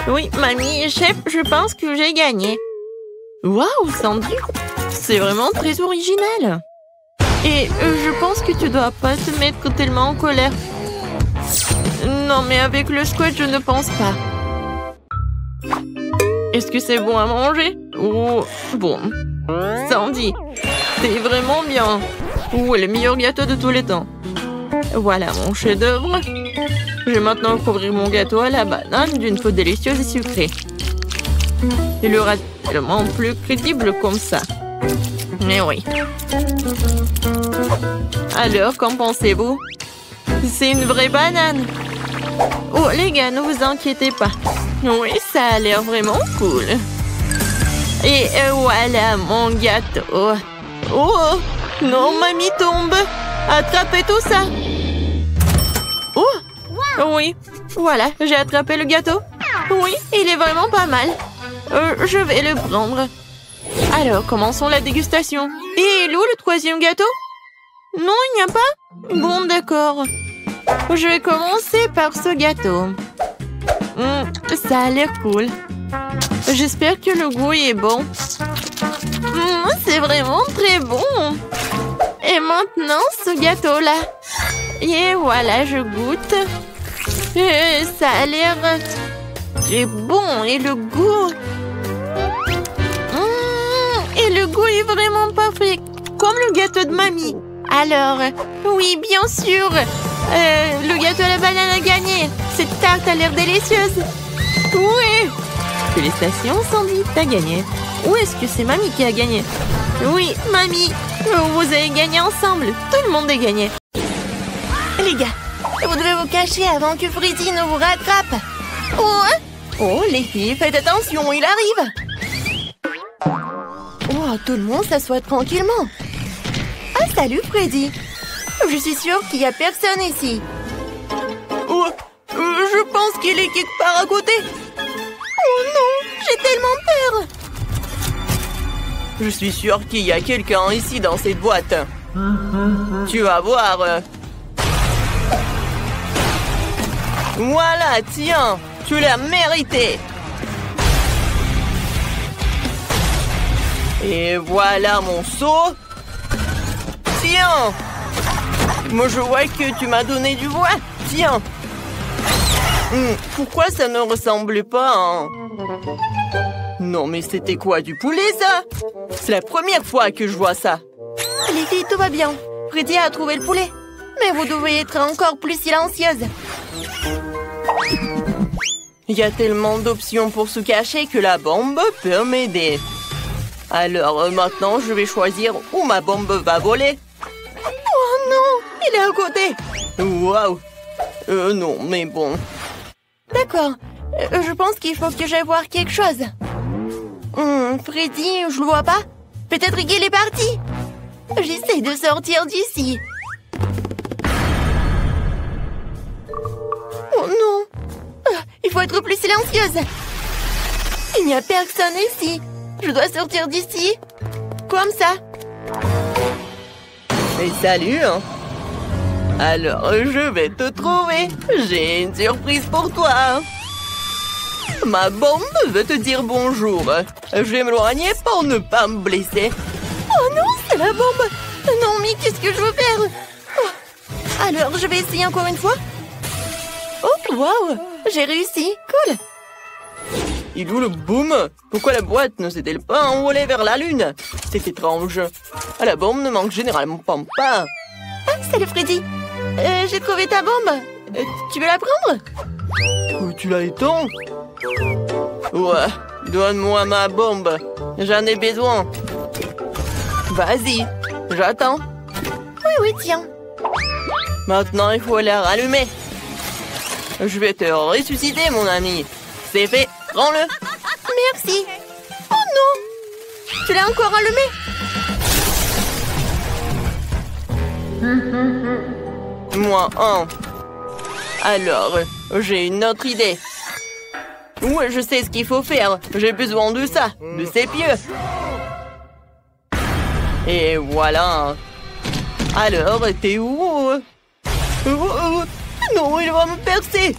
Oui, mamie, chef, je pense que j'ai gagné. Waouh, Sandy, c'est vraiment très original. Et je pense que tu dois pas te mettre tellement en colère. Non, mais avec le squat, je ne pense pas. Est-ce que c'est bon à manger? Oh, bon. Sandy, c'est vraiment bien. Oh, le meilleur gâteau de tous les temps. Voilà mon chef-d'œuvre. Je vais maintenant couvrir mon gâteau à la banane d'une peau délicieuse et sucrée. Il aura tellement plus crédible comme ça. Mais oui. Alors, qu'en pensez-vous? C'est une vraie banane. Oh, les gars, ne vous inquiétez pas. Oui, ça a l'air vraiment cool. Et voilà mon gâteau. Oh, non, mamie tombe. Attrapez tout ça. Oh, oui, voilà, j'ai attrapé le gâteau. Oui, il est vraiment pas mal. Je vais le prendre. Alors, commençons la dégustation. Et où le troisième gâteau? Non, il n'y a pas? Bon, d'accord. Je vais commencer par ce gâteau. Ça a l'air cool. J'espère que le goût est bon. C'est vraiment très bon. Et maintenant, ce gâteau-là. Et voilà, je goûte. Ça a l'air très bon. Et le goût... Et le goût est vraiment parfait. Comme le gâteau de mamie. Alors, oui, bien sûr. Le gâteau à la banane a gagné. Cette tarte a l'air délicieuse. Oui. Félicitations, Sandy, t'as gagné. Ou est-ce que c'est mamie qui a gagné? Oui, mamie. Vous avez gagné ensemble. Tout le monde a gagné. Les gars, vous devez vous cacher avant que Freddy ne vous rattrape. Oh, les filles, faites attention, il arrive. Oh, tout le monde s'assoit tranquillement. Ah, salut, Freddy. Je suis sûre qu'il n'y a personne ici. Oh, je pense qu'il est quelque part à côté. Oh non, j'ai tellement peur. Je suis sûre qu'il y a quelqu'un ici dans cette boîte. Tu vas voir. Voilà, tiens, tu l'as mérité. Et voilà mon seau. Tiens. Moi, je vois que tu m'as donné du bois. Tiens. Pourquoi ça ne ressemblait pas à... Non, mais c'était quoi, du poulet, ça? C'est la première fois que je vois ça. Les filles, tout va bien. Freddy a trouvé le poulet. Mais vous devez être encore plus silencieuse. Il y a tellement d'options pour se cacher que la bombe peut m'aider. Alors, maintenant, je vais choisir où ma bombe va voler. Oh non, il est à côté. Waouh. Non, mais bon. D'accord. Je pense qu'il faut que j'aille voir quelque chose. Freddy, je le vois pas. Peut-être qu'il est parti. J'essaie de sortir d'ici. Oh non. Il faut être plus silencieuse. Il n'y a personne ici. Je dois sortir d'ici. Comme ça. Et salut. Alors, je vais te trouver. J'ai une surprise pour toi. Ma bombe veut te dire bonjour. Je vais m'éloigner pour ne pas me blesser. Oh non, c'est la bombe. Non, mais qu'est-ce que je veux faire? Oh. Alors, je vais essayer encore une fois. Oh, waouh, j'ai réussi. Cool. Il est où le boom? Pourquoi la boîte ne s'est-elle pas envolée vers la lune? C'est étrange. La bombe ne manque généralement pas. Ah, salut Freddy. J'ai trouvé ta bombe. Tu veux la prendre? Où tu la étends? Ouais, donne-moi ma bombe. J'en ai besoin. Vas-y, j'attends. Oui, tiens. Maintenant, il faut la rallumer. Je vais te ressusciter, mon ami. C'est fait, prends-le. Merci. Oh non, tu l'as encore allumé? -1. Alors, j'ai une autre idée. Ouais, je sais ce qu'il faut faire. J'ai besoin de ça, de ses pieux. Et voilà. Alors, t'es où? Non, il va me percer.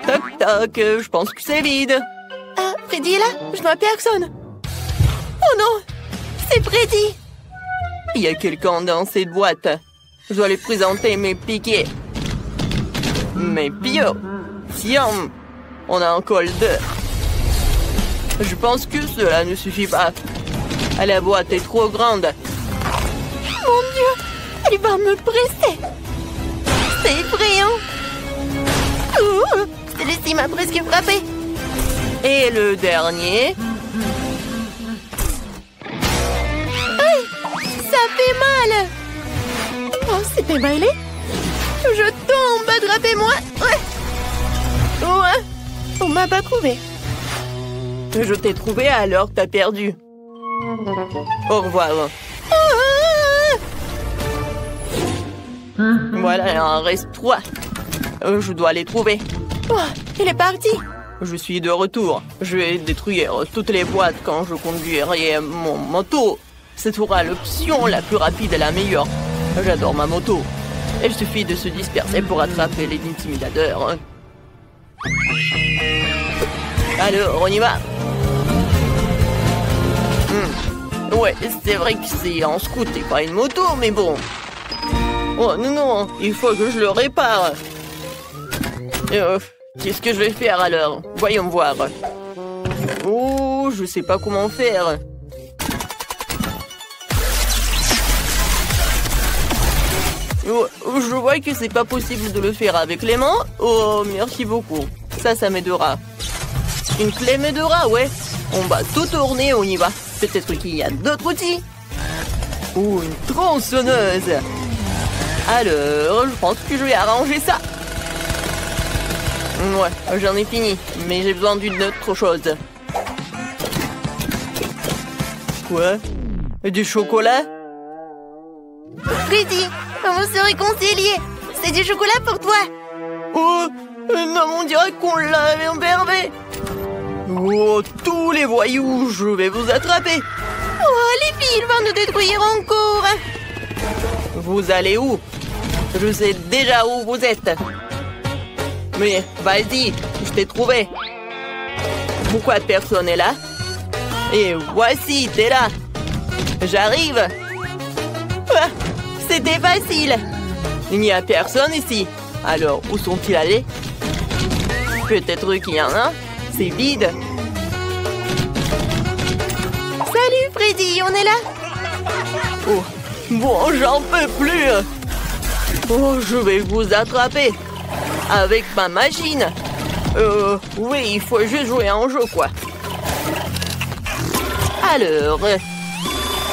Toc, toc, je pense que c'est vide. Ah, Freddy est là? Je vois personne. Oh non, c'est Freddy. Il y a quelqu'un dans cette boîte. Je dois lui présenter mes piquets. Mes pieux. Tiens, on a un col d'œuf. Je pense que cela ne suffit pas. La boîte est trop grande. Mon Dieu, il va me presser. C'est effrayant. Celui-ci m'a presque frappé. Et le dernier. Aïe, ça fait mal. Oh, c'est démêlé. Je tombe, attrapez-moi. Ouais, on m'a pas trouvé. Je t'ai trouvé, alors t'as perdu. Au revoir. Voilà, il en reste 3. Je dois les trouver. Oh, il est parti. Je suis de retour. Je vais détruire toutes les boîtes quand je conduirai mon moto. Ce sera l'option la plus rapide et la meilleure. J'adore ma moto. Il suffit de se disperser pour attraper les intimidateurs. Alors, on y va. Ouais, c'est vrai que c'est un scoot et pas une moto, mais bon. Oh non, il faut que je le répare. Qu'est-ce que je vais faire alors? Voyons voir. Oh, je sais pas comment faire. Oh, je vois que c'est pas possible de le faire avec les mains. Oh, merci beaucoup. Ça m'aidera. Une clé m'aidera, ouais. On va tout tourner, on y va. Peut-être qu'il y a d'autres outils. Ou une tronçonneuse. Alors, je pense que je vais arranger ça. Ouais, j'en ai fini. Mais j'ai besoin d'une autre chose. Quoi? Du chocolat? Freddy, on se réconcilie. C'est du chocolat pour toi. Oh, non, on dirait qu'on l'avait emmerdé. Oh, tous les voyous, je vais vous attraper. Oh, les filles, ils vont nous détruire encore. Vous allez où? Je sais déjà où vous êtes. Mais vas-y, je t'ai trouvé. Pourquoi personne n'est là? Et voici, t'es là. J'arrive. Ah, c'était facile. Il n'y a personne ici. Alors, où sont-ils allés? Peut-être qu'il y en a. C'est vide. Salut Freddy, on est là. Oh, bon, j'en peux plus. Oh, je vais vous attraper. Avec ma machine. Oui, il faut juste jouer à un jeu, quoi. Alors,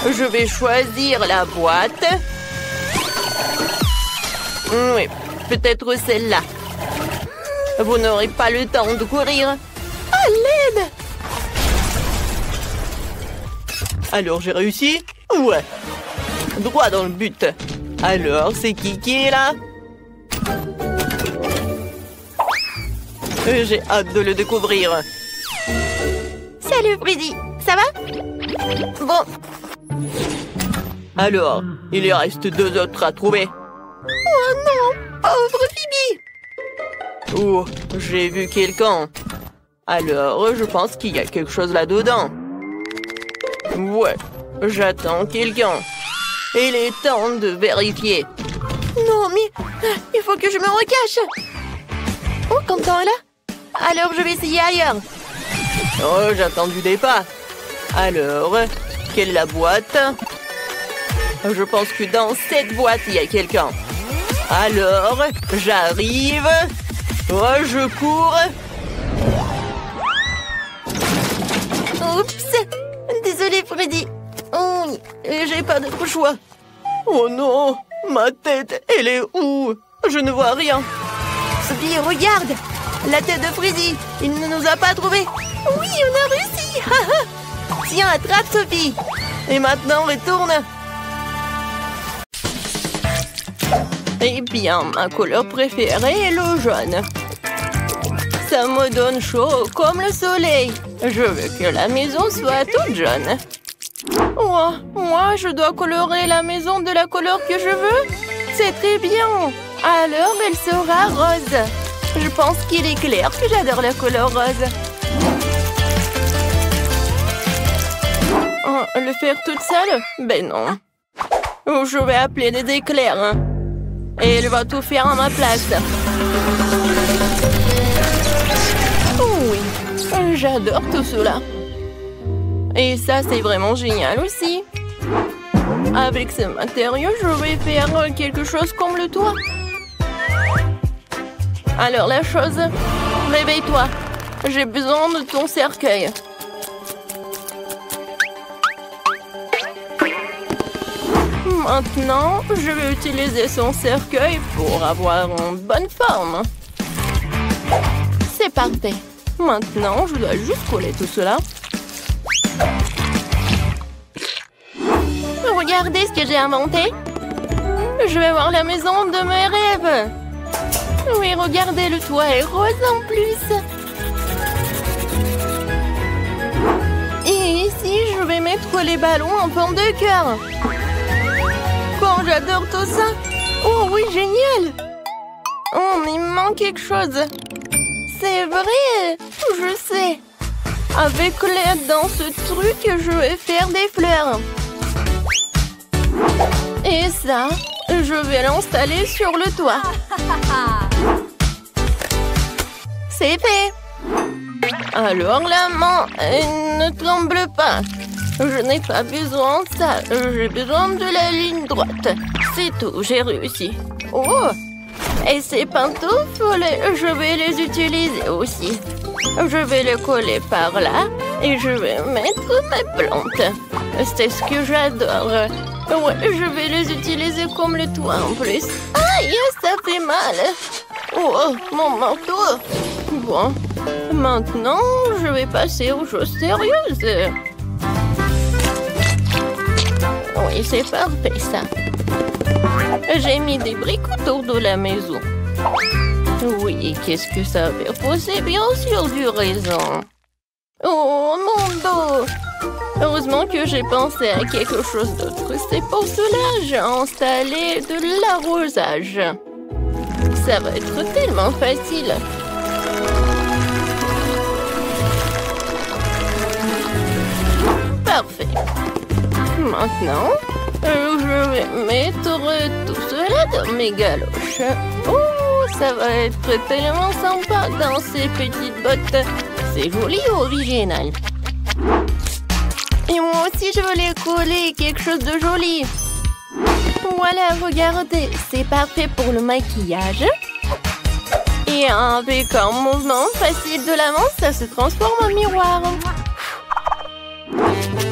je vais choisir la boîte. Oui, peut-être celle-là. Vous n'aurez pas le temps de courir. À l'aide! Alors, j'ai réussi? Ouais. Droit dans le but. Alors, c'est qui est là? J'ai hâte de le découvrir. Salut Freddy, ça va? Bon. Alors, Il y reste 2 autres à trouver. Oh non, pauvre Phoebe. Oh, j'ai vu quelqu'un. Alors, je pense qu'il y a quelque chose là-dedans. Ouais, j'attends quelqu'un. Il est temps de vérifier. Non, mais il faut que je me recache. Oh, Quentin est là. Alors, je vais essayer ailleurs. Oh, j'ai attendu des pas. Alors, quelle est la boîte? Je pense que dans cette boîte, il y a quelqu'un. Alors, j'arrive. Oh, je cours. Oups. Désolée, Freddy. Oh, j'ai pas d'autre choix. Oh non, ma tête, elle est où? Je ne vois rien. Sophie, regarde. La tête de Freddy. Il ne nous a pas trouvés. Oui, on a réussi. Tiens, attrape, Sophie. Et maintenant, retourne. Eh bien, ma couleur préférée est le jaune. Ça me donne chaud comme le soleil. Je veux que la maison soit toute jaune. Oh, moi, je dois colorer la maison de la couleur que je veux? C'est très bien. Alors, elle sera rose. Je pense qu'il est clair que j'adore la couleur rose. Oh, le faire toute seule? Ben non. Je vais appeler des éclairs. Et elle va tout faire à ma place. Oh oui, j'adore tout cela. Et ça, c'est vraiment génial aussi. Avec ce matériau, je vais faire quelque chose comme le toit. Alors la chose, réveille-toi. J'ai besoin de ton cercueil. Maintenant, je vais utiliser son cercueil pour avoir une bonne forme. C'est parfait. Maintenant, je dois juste coller tout cela. Regardez ce que j'ai inventé. Je vais voir la maison de mes rêves. Oui, regardez, le toit est rose en plus. Et ici, je vais mettre les ballons en forme de cœur. Oh, j'adore tout ça. Oh oui, génial. Oh, mais il me manque quelque chose. C'est vrai, je sais. Avec l'aide dans ce truc, je vais faire des fleurs. Et ça, je vais l'installer sur le toit. C'est fait. Alors la main ne tremble pas. Je n'ai pas besoin de ça. J'ai besoin de la ligne droite. C'est tout, j'ai réussi. Oh! Et ces pantoufles, je vais les utiliser aussi. Je vais les coller par là et je vais mettre mes plantes. C'est ce que j'adore. Ouais, je vais les utiliser comme le toit en plus. Aïe, ça fait mal. Oh, mon manteau. Bon, maintenant, je vais passer aux choses sérieuses. Oui, c'est parfait, ça. J'ai mis des briques autour de la maison. Oui, qu'est-ce que ça va poser? Bien sûr, du raisin. Oh, mon dos! Heureusement que j'ai pensé à quelque chose d'autre. C'est pour cela que j'ai installé de l'arrosage. Ça va être tellement facile. Parfait. Maintenant, je vais mettre tout cela dans mes galoches. Oh, ça va être tellement sympa dans ces petites bottes. C'est joli et original. Et moi aussi, je voulais coller quelque chose de joli. Voilà, regardez, c'est parfait pour le maquillage. Et avec un mouvement facile de la main, ça se transforme en miroir.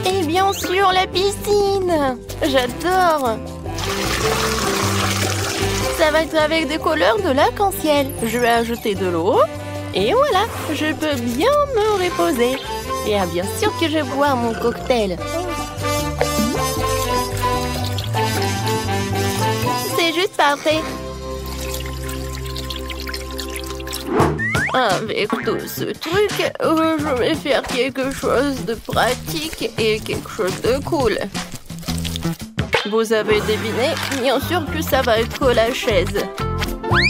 Et bien sûr, la piscine. J'adore. Ça va être avec des couleurs de l'arc-en-ciel. Je vais ajouter de l'eau. Et voilà, je peux bien me reposer. Et bien sûr que je bois mon cocktail. C'est juste parfait. Avec tout ce truc, je vais faire quelque chose de pratique et quelque chose de cool. vous avez deviné, bien sûr que ça va être la chaise.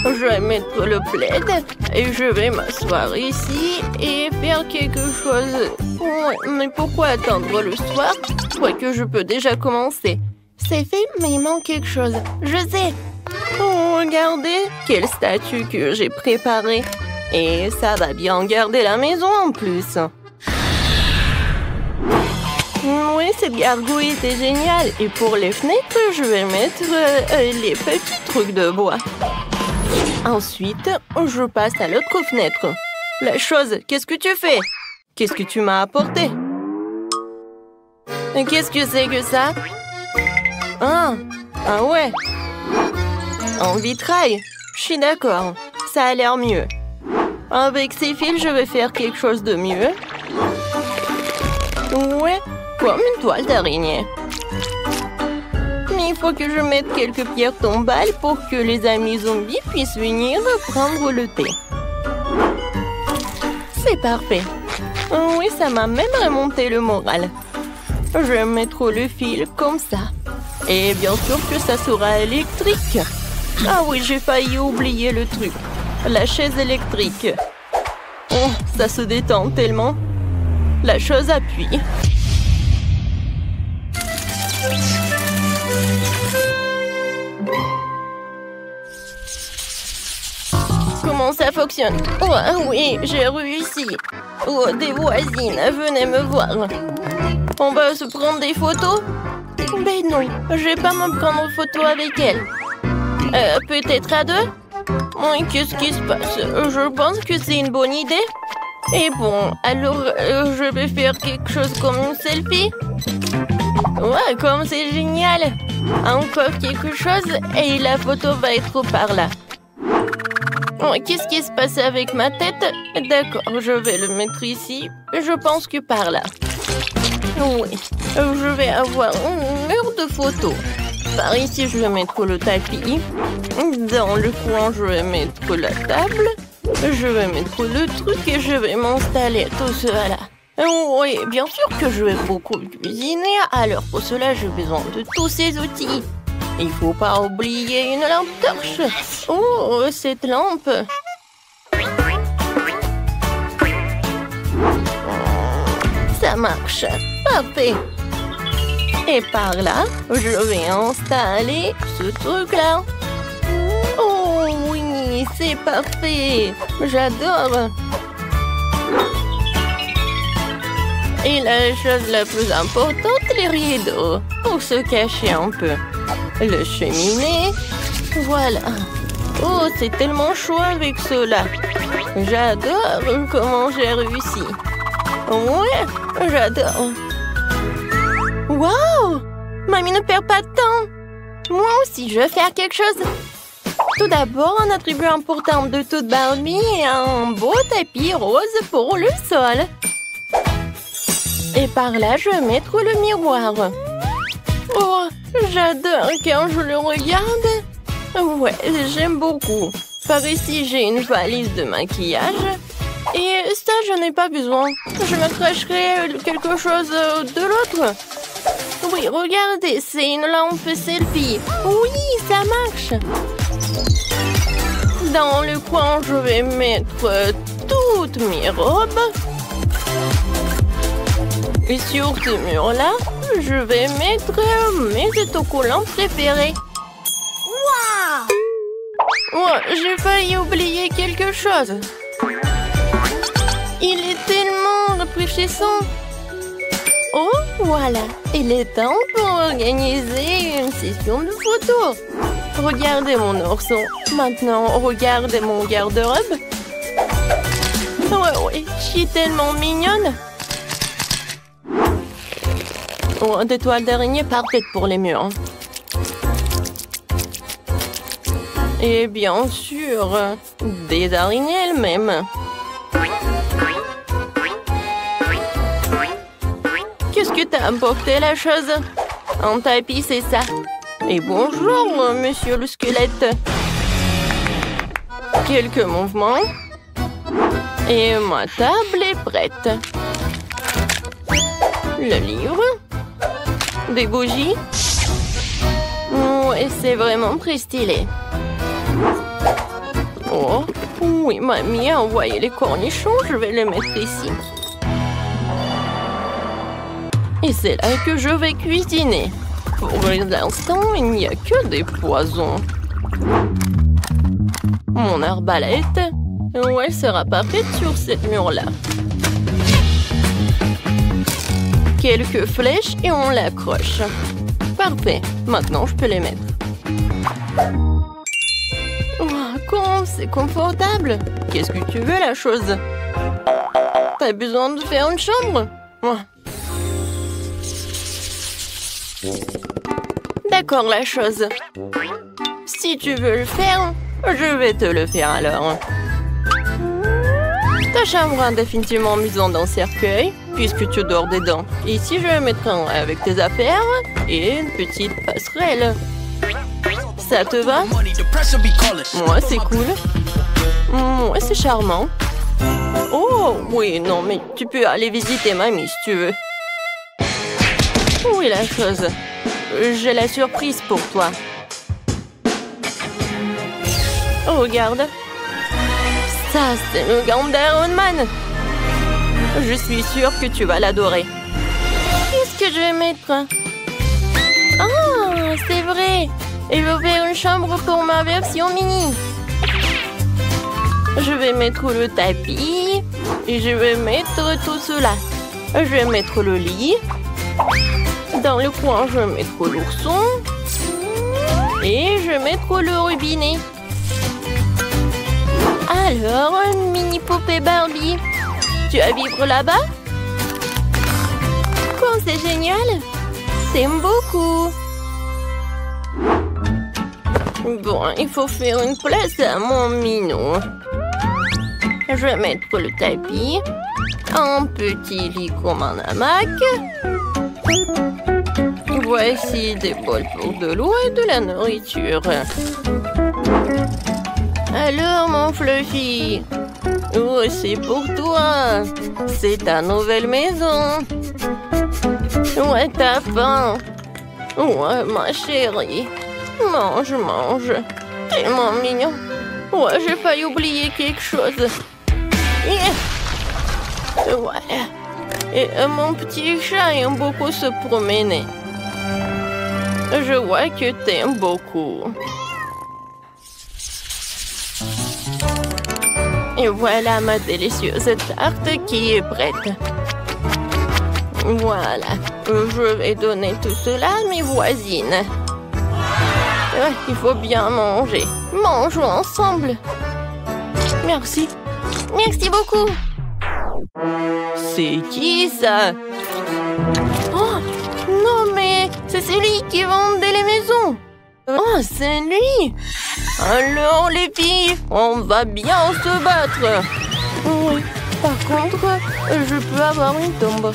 Je vais mettre le plaid et je vais m'asseoir ici et faire quelque chose. Ouais, mais pourquoi attendre le soir? Je crois que je peux déjà commencer. C'est fait, mais il manque quelque chose. Je sais. Oh, regardez, quelle statue que j'ai préparée. Et ça va bien garder la maison en plus. Oui, cette gargouille était géniale. Et pour les fenêtres, je vais mettre les petits trucs de bois. Ensuite, je passe à l'autre fenêtre. La chose, qu'est-ce que tu fais? Qu'est-ce que tu m'as apporté? Qu'est-ce que c'est que ça? Ah ouais. En vitrail. Je suis d'accord. Ça a l'air mieux. Avec ces fils, je vais faire quelque chose de mieux. Ouais, comme une toile d'araignée. Mais il faut que je mette quelques pierres tombales pour que les amis zombies puissent venir prendre le thé. C'est parfait. Oui, ça m'a même remonté le moral. Je vais mettre le fil comme ça. Et bien sûr que ça sera électrique. Ah oui, j'ai failli oublier le truc. La chaise électrique. Oh, ça se détend tellement. La chose appuie. Comment ça fonctionne? Oh, oui, j'ai réussi. Oh, des voisines, venez me voir. On va se prendre des photos? Ben non, je vais pas me prendre en photo avec elle. Peut-être à deux? Oui, qu'est-ce qui se passe? Je pense que c'est une bonne idée. Et bon, alors je vais faire quelque chose comme une selfie. Ouais, comme c'est génial. Encore quelque chose et la photo va être par là. Oh, qu'est-ce qui se passe avec ma tête? D'accord, je vais le mettre ici. Je pense que par là. Oui, je vais avoir un mur de photos. Par ici, je vais mettre le tapis. Dans le coin, je vais mettre la table. Je vais mettre le truc et je vais m'installer tout cela. Oui, bien sûr que je vais beaucoup cuisiner. Alors pour cela, j'ai besoin de tous ces outils. Il faut pas oublier une lampe torche. Oh, cette lampe. Ça marche. Parfait. Et par là, je vais installer ce truc-là. Oh oui, c'est parfait. J'adore. Et la chose la plus importante, les rideaux, pour se cacher un peu. Le cheminée, voilà. Oh, c'est tellement chaud avec cela. J'adore comment j'ai réussi. Ouais, j'adore. Wow! Mamie ne perd pas de temps. Moi aussi, je vais faire quelque chose. Tout d'abord, on attribue un portable de toute Barbie et un beau tapis rose pour le sol. Et par là, je vais mettre le miroir. Oh, j'adore quand je le regarde. Ouais, j'aime beaucoup. Par ici, j'ai une valise de maquillage. Et ça, je n'ai pas besoin. Je me cracherai quelque chose de l'autre. Oui, regardez, c'est une lampe selfie. Oui, ça marche. Dans le coin, je vais mettre toutes mes robes. Et sur ce mur-là, je vais mettre mes autocollants préférés. Waouh! Ouais, j'ai failli oublier quelque chose. Il est tellement rafraîchissant. Oh, voilà. Il est temps pour organiser une session de photos. Regardez mon ourson. Maintenant, regardez mon garde-robe. Ouais, je suis tellement mignonne. Oh, des toiles d'araignée parfaites pour les murs. Et bien sûr, des araignées elles-mêmes. Qu'est-ce que t'as apporté, la chose? Un tapis, c'est ça. Et bonjour, monsieur le squelette. Quelques mouvements. Et ma table est prête. Le livre. Des bougies. Ouais, c'est vraiment très stylé. Oh, oui, mamie a envoyé les cornichons. Je vais les mettre ici. Et c'est là que je vais cuisiner. Pour l'instant, il n'y a que des poisons. Mon arbalète, elle sera parfaite sur cette mur-là. Quelques flèches et on l'accroche. Parfait, maintenant je peux les mettre. Oh, comme c'est confortable. Qu'est-ce que tu veux, la chose? T'as besoin de faire une chambre? Oh. D'accord, la chose. Si tu veux le faire, je vais te le faire alors. Ta chambre a définitivement maison dans cercueil, puisque tu dors dedans. Ici, je vais mettre un avec tes affaires et une petite passerelle. Ça te va? Moi, c'est cool. Moi, c'est charmant. Oh, oui, non, mais tu peux aller visiter mamie si tu veux. Oui, la chose. J'ai la surprise pour toi. Oh, regarde. Ça, c'est le gant d'Iron Man. Je suis sûre que tu vas l'adorer. Qu'est-ce que je vais mettre? Ah, c'est vrai. Il veut faire une chambre pour ma version mini. Je vais mettre le tapis. Et je vais mettre tout cela. Je vais mettre le lit. Dans le coin, je vais mettre l'ourson. Et je vais mettre le robinet. Alors, une mini poupée Barbie. Tu vas vivre là-bas? Quand c'est génial! T'aimes beaucoup! Bon, il faut faire une place à mon minou. Je vais mettre le tapis. Un petit lit comme un hamac. Voici des bols pour de l'eau et de la nourriture. Alors, mon Fluffy, oh, c'est pour toi. C'est ta nouvelle maison. Ouais, t'as faim. Ouais, ma chérie. Mange, mange. Tellement mignon. Ouais, j'ai failli oublier quelque chose. Voilà. Et mon petit chat aime beaucoup se promener. Je vois que t'aimes beaucoup. Et voilà ma délicieuse tarte qui est prête. Voilà. Je vais donner tout cela à mes voisines. Il faut bien manger. Mangeons ensemble. Merci. Merci beaucoup. C'est qui ça? Oh, non mais c'est celui qui vendait les maisons. Oh, c'est lui. Alors les filles, on va bien se battre. Oui, par contre, je peux avoir une tombe.